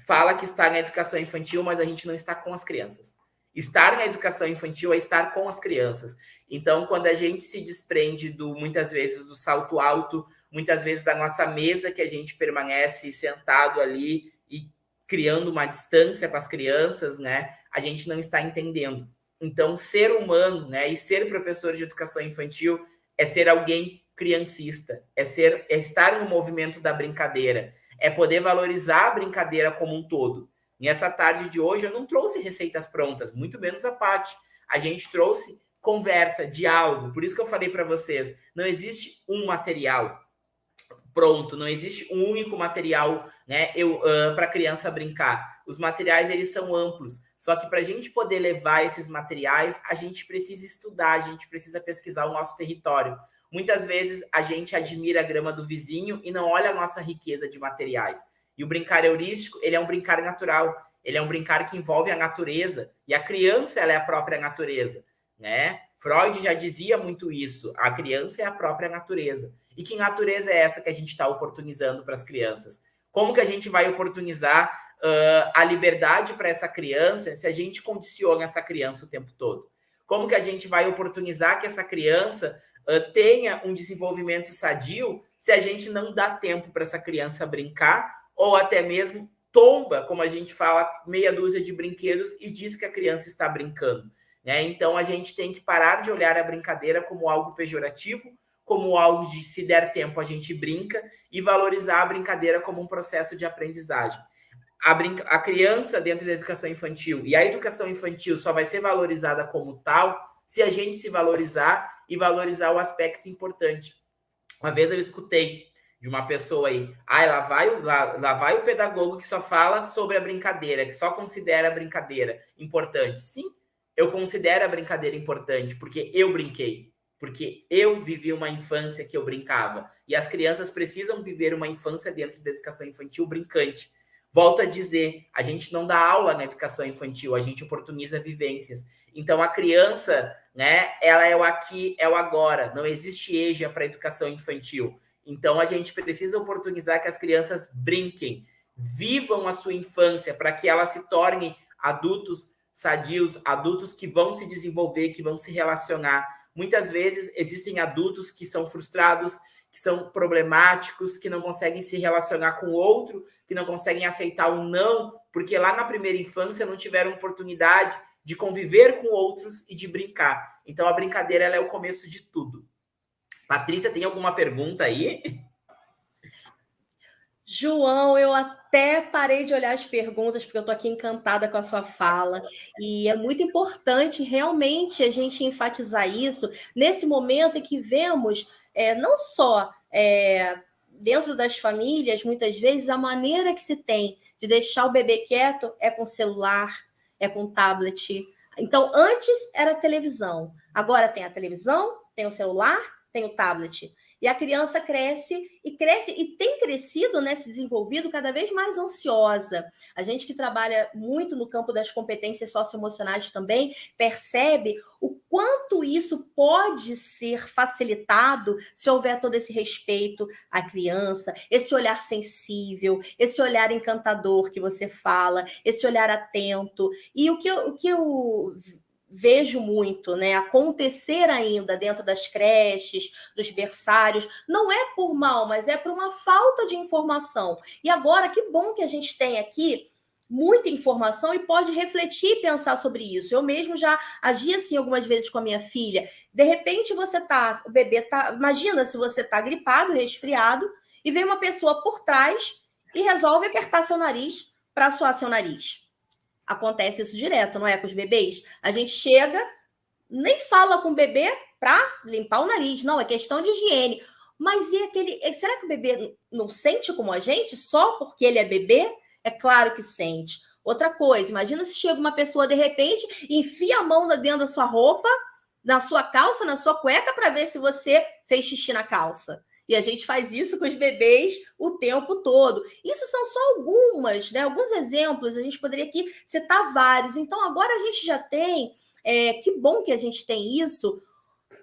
fala que está na educação infantil, mas a gente não está com as crianças. Estar na educação infantil é estar com as crianças. Então, quando a gente se desprende, muitas vezes, do salto alto, muitas vezes da nossa mesa, que a gente permanece sentado ali e criando uma distância com as crianças, né? A gente não está entendendo. Então, ser humano, né, e ser professor de educação infantil é ser alguém criancista, é estar no movimento da brincadeira, é poder valorizar a brincadeira como um todo. Nessa tarde de hoje, eu não trouxe receitas prontas, muito menos a Paty. A gente trouxe conversa, diálogo. Por isso que eu falei para vocês, não existe um material pronto, não existe um único material, né, para a criança brincar. Os materiais, eles são amplos. Só que para a gente poder levar esses materiais, a gente precisa estudar, a gente precisa pesquisar o nosso território. Muitas vezes a gente admira a grama do vizinho e não olha a nossa riqueza de materiais. E o brincar heurístico, ele é um brincar natural, ele é um brincar que envolve a natureza, e a criança ela é a própria natureza, né? Freud já dizia muito isso, a criança é a própria natureza. E que natureza é essa que a gente está oportunizando para as crianças? Como que a gente vai oportunizar a liberdade para essa criança se a gente condiciona essa criança o tempo todo? Como que a gente vai oportunizar que essa criança tenha um desenvolvimento sadio se a gente não dá tempo para essa criança brincar ou até mesmo tomba, como a gente fala, meia dúzia de brinquedos e diz que a criança está brincando, né? Então, a gente tem que parar de olhar a brincadeira como algo pejorativo, como algo de se der tempo a gente brinca, e valorizar a brincadeira como um processo de aprendizagem. A criança dentro da educação infantil, e a educação infantil só vai ser valorizada como tal se a gente se valorizar e valorizar o aspecto importante. Uma vez eu escutei de uma pessoa aí, lá vai o pedagogo que só fala sobre a brincadeira, que só considera a brincadeira importante. Sim, eu considero a brincadeira importante, porque eu brinquei, porque eu vivi uma infância que eu brincava. E as crianças precisam viver uma infância dentro da educação infantil brincante. Volto a dizer, a gente não dá aula na educação infantil, a gente oportuniza vivências. Então, a criança, né, ela é o aqui, é o agora. Não existe EJA para a educação infantil. Então, a gente precisa oportunizar que as crianças brinquem, vivam a sua infância, para que ela se torne adultos sadios, adultos que vão se desenvolver, que vão se relacionar. Muitas vezes existem adultos que são frustrados, que são problemáticos, que não conseguem se relacionar com o outro, que não conseguem aceitar o não, porque lá na primeira infância não tiveram oportunidade de conviver com outros e de brincar. Então, a brincadeira ela é o começo de tudo. Patrícia, tem alguma pergunta aí? João, eu até parei de olhar as perguntas, porque eu estou aqui encantada com a sua fala, e é muito importante realmente a gente enfatizar isso nesse momento em que vemos não só dentro das famílias, muitas vezes, a maneira que se tem de deixar o bebê quieto é com celular, é com tablet. Então, antes era televisão, agora tem a televisão, tem o celular, tem o tablet. E a criança cresce e tem crescido, né, se desenvolvido cada vez mais ansiosa. A gente que trabalha muito no campo das competências socioemocionais também percebe o quanto isso pode ser facilitado se houver todo esse respeito à criança, esse olhar sensível, esse olhar encantador que você fala, esse olhar atento. E o que eu vejo muito, né, acontecer ainda dentro das creches, dos berçários, não é por mal, mas é por uma falta de informação. E agora, que bom que a gente tem aqui muita informação e pode refletir e pensar sobre isso. Eu mesmo já agi assim algumas vezes com a minha filha. De repente o bebê tá, imagina se você tá gripado, resfriado, e vem uma pessoa por trás e resolve apertar seu nariz para suar seu nariz. Acontece isso direto, não é? Com os bebês. A gente chega, nem fala com o bebê para limpar o nariz. Não, é questão de higiene. Mas e aquele... Será que o bebê não sente como a gente só porque ele é bebê? É claro que sente. Outra coisa, imagina se chega uma pessoa, de repente, enfia a mão dentro da sua roupa, na sua calça, na sua cueca, para ver se você fez xixi na calça. E a gente faz isso com os bebês o tempo todo. Isso são só alguns exemplos. A gente poderia aqui citar vários. Então, agora a gente já tem, que bom que a gente tem isso,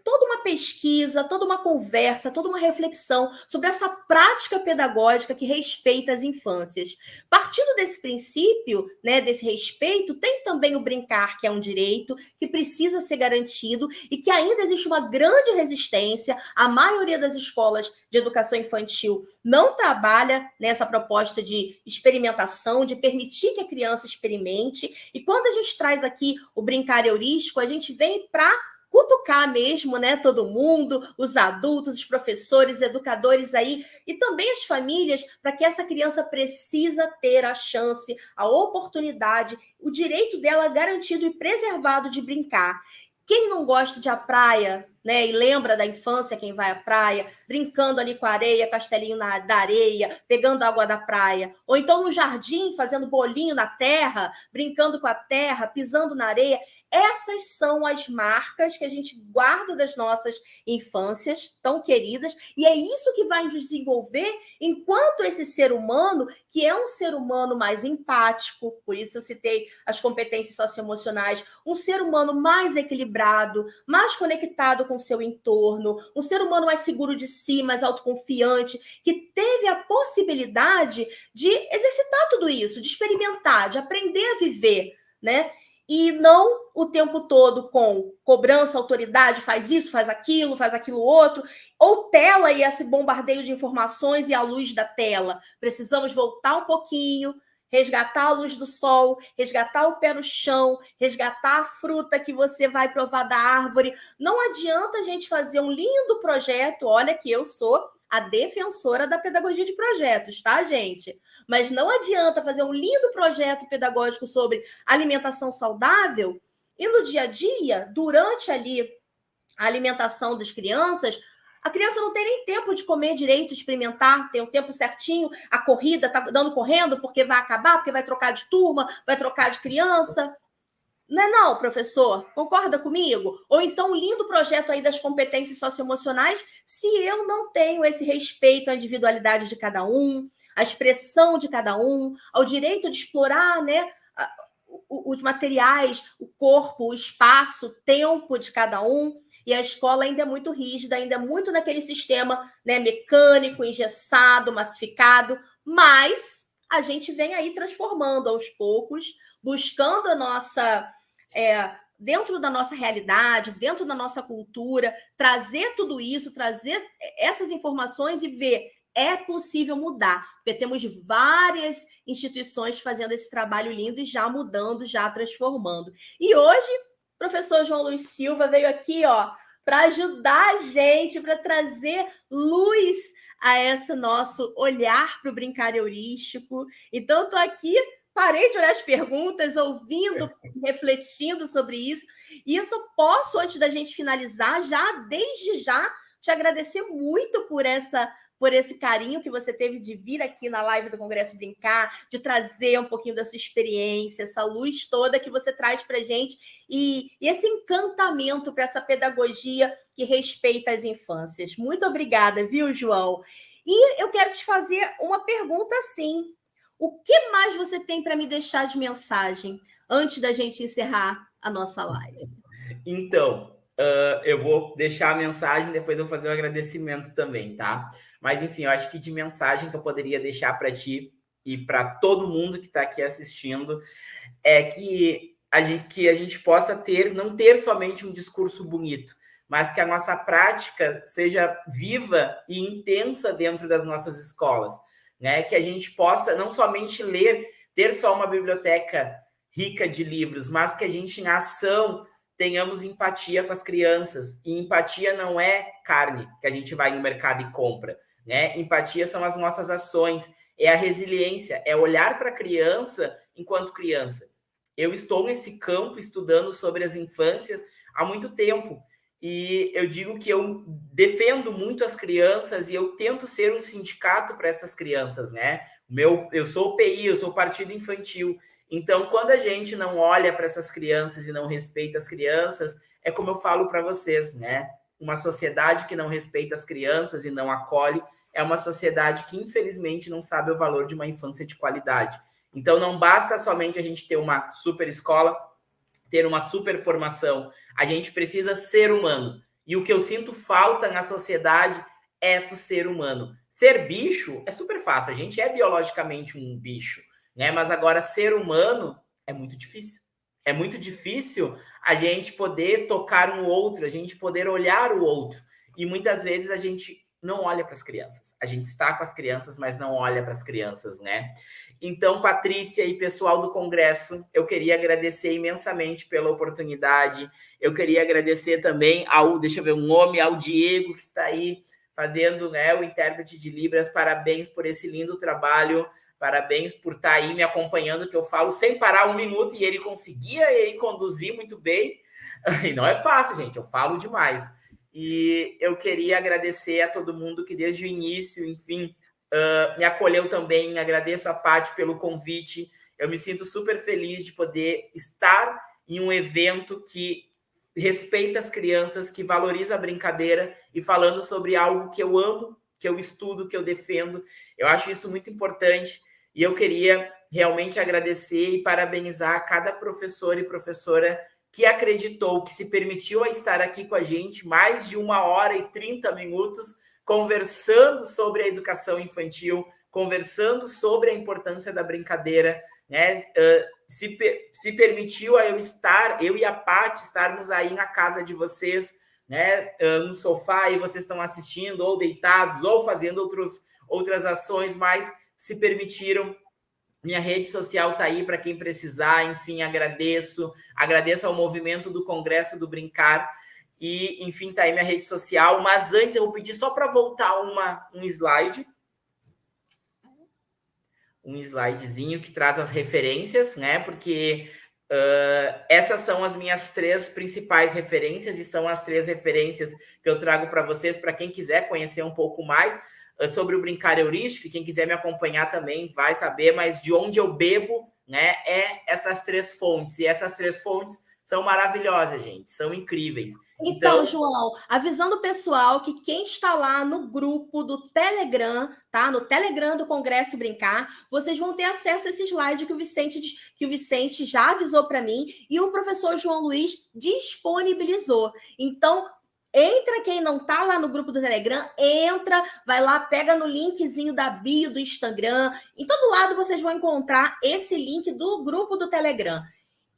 toda uma pesquisa, toda uma conversa, toda uma reflexão sobre essa prática pedagógica que respeita as infâncias. Partindo desse princípio, né, desse respeito, tem também o brincar, que é um direito que precisa ser garantido e que ainda existe uma grande resistência. A maioria das escolas de educação infantil não trabalha nessa proposta de experimentação, de permitir que a criança experimente. E quando a gente traz aqui o brincar heurístico, a gente vem para cutucar mesmo, né, todo mundo, os adultos, os professores, educadores aí, e também as famílias, para que essa criança precisa ter a chance, a oportunidade, o direito dela garantido e preservado de brincar. Quem não gosta de ir à praia, né, e lembra da infância, quem vai à praia, brincando ali com a areia, castelinho da areia, pegando água da praia, ou então no jardim, fazendo bolinho na terra, brincando com a terra, pisando na areia. Essas são as marcas que a gente guarda das nossas infâncias tão queridas, e é isso que vai nos desenvolver enquanto esse ser humano, que é um ser humano mais empático, por isso eu citei as competências socioemocionais, um ser humano mais equilibrado, mais conectado com o seu entorno, um ser humano mais seguro de si, mais autoconfiante, que teve a possibilidade de exercitar tudo isso, de experimentar, de aprender a viver, né? E não o tempo todo com cobrança, autoridade, faz isso, faz aquilo outro, ou tela e esse bombardeio de informações e a luz da tela. Precisamos voltar um pouquinho, resgatar a luz do sol, resgatar o pé no chão, resgatar a fruta que você vai provar da árvore. Não adianta a gente fazer um lindo projeto, olha que eu sou a defensora da pedagogia de projetos, tá, gente? Mas não adianta fazer um lindo projeto pedagógico sobre alimentação saudável e no dia a dia, durante ali a alimentação das crianças, a criança não tem nem tempo de comer direito, experimentar, tem o tempo certinho, a corrida tá dando correndo porque vai acabar, porque vai trocar de turma, vai trocar de criança. Não é não, professor? Concorda comigo? Ou então um lindo projeto aí das competências socioemocionais, se eu não tenho esse respeito à individualidade de cada um, à expressão de cada um, ao direito de explorar, né, os materiais, o corpo, o espaço, o tempo de cada um. E a escola ainda é muito rígida, ainda é muito naquele sistema, né, mecânico, engessado, massificado, mas a gente vem aí transformando aos poucos, buscando a nossa... dentro da nossa realidade, dentro da nossa cultura, trazer tudo isso, trazer essas informações e ver, é possível mudar, porque temos várias instituições fazendo esse trabalho lindo e já mudando, já transformando. E hoje, o professor João Luiz Silva veio aqui, para ajudar a gente, para trazer luz a esse nosso olhar para o brincar heurístico. Então, estou aqui, parei de olhar as perguntas, ouvindo, refletindo sobre isso. E isso posso, antes da gente finalizar, desde já, te agradecer muito por esse carinho que você teve de vir aqui na live do Congresso Brincar, de trazer um pouquinho da sua experiência, essa luz toda que você traz para a gente e esse encantamento para essa pedagogia que respeita as infâncias. Muito obrigada, viu, João? E eu quero te fazer uma pergunta assim. O que mais você tem para me deixar de mensagem antes da gente encerrar a nossa live? Então, eu vou deixar a mensagem, depois eu vou fazer um agradecimento também, tá? Mas, enfim, eu acho que de mensagem que eu poderia deixar para ti e para todo mundo que está aqui assistindo é que a gente possa não ter somente um discurso bonito, mas que a nossa prática seja viva e intensa dentro das nossas escolas, né? Que a gente possa não somente ler, ter só uma biblioteca rica de livros, mas que a gente, em ação, tenhamos empatia com as crianças. E empatia não é carne que a gente vai no mercado e compra, né? Empatia são as nossas ações, é a resiliência, é olhar para a criança enquanto criança. Eu estou nesse campo estudando sobre as infâncias há muito tempo e eu digo que eu defendo muito as crianças e eu tento ser um sindicato para essas crianças, né? Eu sou o PI, eu sou o Partido Infantil. Então, quando a gente não olha para essas crianças e não respeita as crianças, é como eu falo para vocês, né? Uma sociedade que não respeita as crianças e não acolhe é uma sociedade que, infelizmente, não sabe o valor de uma infância de qualidade. Então, não basta somente a gente ter uma super escola, ter uma super formação. A gente precisa ser humano. E o que eu sinto falta na sociedade é do ser humano. Ser bicho é super fácil. A gente é biologicamente um bicho, né? Mas agora ser humano é muito difícil. É muito difícil a gente poder tocar um outro, a gente poder olhar o outro. E muitas vezes a gente não olha para as crianças. A gente está com as crianças, mas não olha para as crianças, né? Então, Patrícia e pessoal do Congresso, eu queria agradecer imensamente pela oportunidade. Eu queria agradecer também ao Diego, que está aí fazendo, né, o intérprete de Libras. Parabéns por esse lindo trabalho. Parabéns por estar aí me acompanhando, que eu falo sem parar um minuto e ele conseguia conduzir muito bem. E não é fácil, gente, eu falo demais. E eu queria agradecer a todo mundo que desde o início, enfim, me acolheu também. Agradeço a Paty pelo convite. Eu me sinto super feliz de poder estar em um evento que respeita as crianças, que valoriza a brincadeira e falando sobre algo que eu amo, que eu estudo, que eu defendo. Eu acho isso muito importante e eu queria realmente agradecer e parabenizar cada professor e professora que acreditou, que se permitiu a estar aqui com a gente mais de 1h30 conversando sobre a educação infantil, conversando sobre a importância da brincadeira, né? Se permitiu a eu e a Paty estarmos aí na casa de vocês, né? No sofá, e vocês estão assistindo, ou deitados, ou fazendo outras ações, mas se permitiram. Minha rede social está aí para quem precisar. Enfim, agradeço ao movimento do Congresso do Brincar. E, enfim, está aí minha rede social. Mas antes eu vou pedir só para voltar um slide. Um slidezinho que traz as referências, né? Porque essas são as minhas 3 principais referências e são as 3 referências que eu trago para vocês, para quem quiser conhecer um pouco mais sobre o brincar heurístico. Quem quiser me acompanhar também vai saber, mas de onde eu bebo, né, essas 3 fontes. E essas 3 fontes são maravilhosas, gente, são incríveis. Então, João, avisando o pessoal que quem está lá no grupo do Telegram, tá? No Telegram do Congresso Brincar, vocês vão ter acesso a esse slide que o Vicente já avisou para mim e o professor João Luiz disponibilizou. Então, Entra quem não tá lá no grupo do Telegram, entra, vai lá, pega no linkzinho da bio do Instagram. Em todo lado vocês vão encontrar esse link do grupo do Telegram.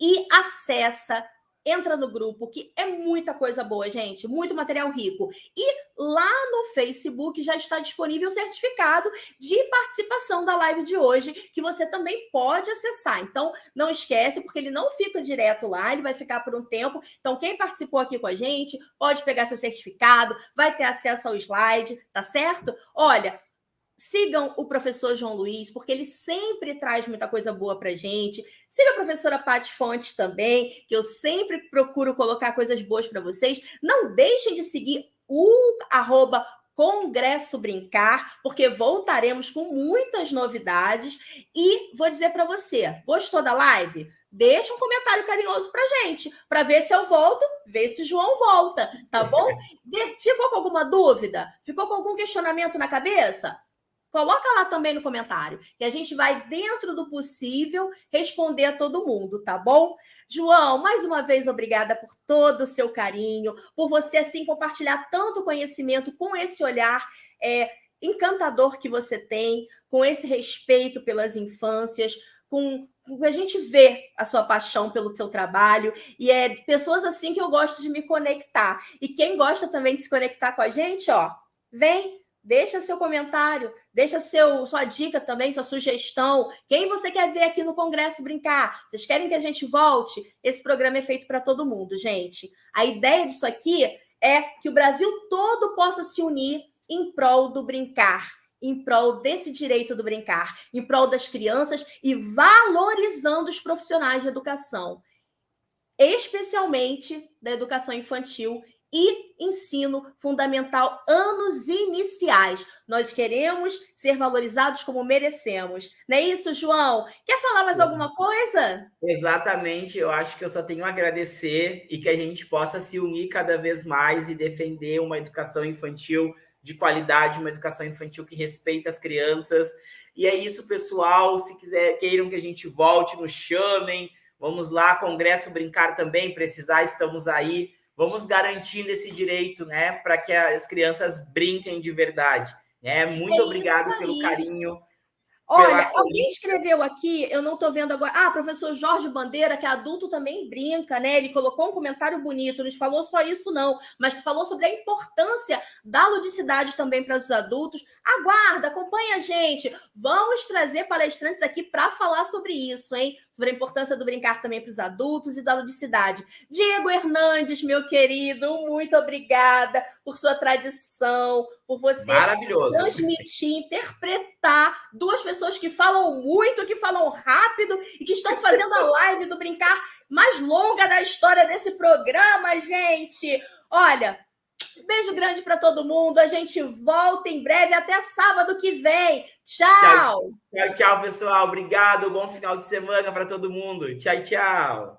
E acessa, entra no grupo, que é muita coisa boa, gente, muito material rico. E lá no Facebook já está disponível o certificado de participação da live de hoje, que você também pode acessar. Então, não esquece, porque ele não fica direto lá, ele vai ficar por um tempo. Então, quem participou aqui com a gente, pode pegar seu certificado, vai ter acesso ao slide, tá certo? Olha, sigam o professor João Luiz, porque ele sempre traz muita coisa boa para a gente. Siga a professora Paty Fontes também, que eu sempre procuro colocar coisas boas para vocês. Não deixem de seguir o @Congresso Brincar, porque voltaremos com muitas novidades. E vou dizer para você, gostou da live? Deixa um comentário carinhoso para gente, para ver se eu volto, ver se o João volta, tá bom? Ficou com alguma dúvida? Ficou com algum questionamento na cabeça? Coloca lá também no comentário, que a gente vai, dentro do possível, responder a todo mundo, tá bom? João, mais uma vez, obrigada por todo o seu carinho, por você, assim, compartilhar tanto conhecimento com esse olhar encantador que você tem, com esse respeito pelas infâncias, com a gente vê a sua paixão pelo seu trabalho, e é pessoas assim que eu gosto de me conectar. E quem gosta também de se conectar com a gente, ó, vem, deixa seu comentário, deixa sua dica também, sua sugestão. Quem você quer ver aqui no Congresso Brincar? Vocês querem que a gente volte? Esse programa é feito para todo mundo, gente. A ideia disso aqui é que o Brasil todo possa se unir em prol do brincar, em prol desse direito do brincar, em prol das crianças e valorizando os profissionais de educação, especialmente da educação infantil e ensino fundamental, anos iniciais. Nós queremos ser valorizados como merecemos. Não é isso, João? Quer falar mais alguma coisa? Exatamente, eu acho que eu só tenho a agradecer e que a gente possa se unir cada vez mais e defender uma educação infantil de qualidade, uma educação infantil que respeita as crianças. E é isso, pessoal. Se queiram que a gente volte, nos chamem. Vamos lá, Congresso Brincar também, precisar, estamos aí. Vamos garantindo esse direito, né, para que as crianças brinquem de verdade. Muito obrigado pelo carinho. Olha, alguém escreveu aqui, eu não estou vendo agora. Professor Jorge Bandeira, que é adulto, também brinca, né? Ele colocou um comentário bonito, não falou só isso, não, mas falou sobre a importância da ludicidade também para os adultos. Aguarda, acompanha a gente. Vamos trazer palestrantes aqui para falar sobre isso, hein? Sobre a importância do brincar também para os adultos e da ludicidade. Diego Hernandes, meu querido, muito obrigada por sua tradição, por você transmitir, interpretar duas pessoas que falam muito, que falam rápido e que estão fazendo a live do Brincar mais longa da história desse programa, gente. Olha, beijo grande para todo mundo. A gente volta em breve, até sábado que vem. Tchau. Tchau, pessoal. Obrigado. Bom final de semana para todo mundo. Tchau, tchau.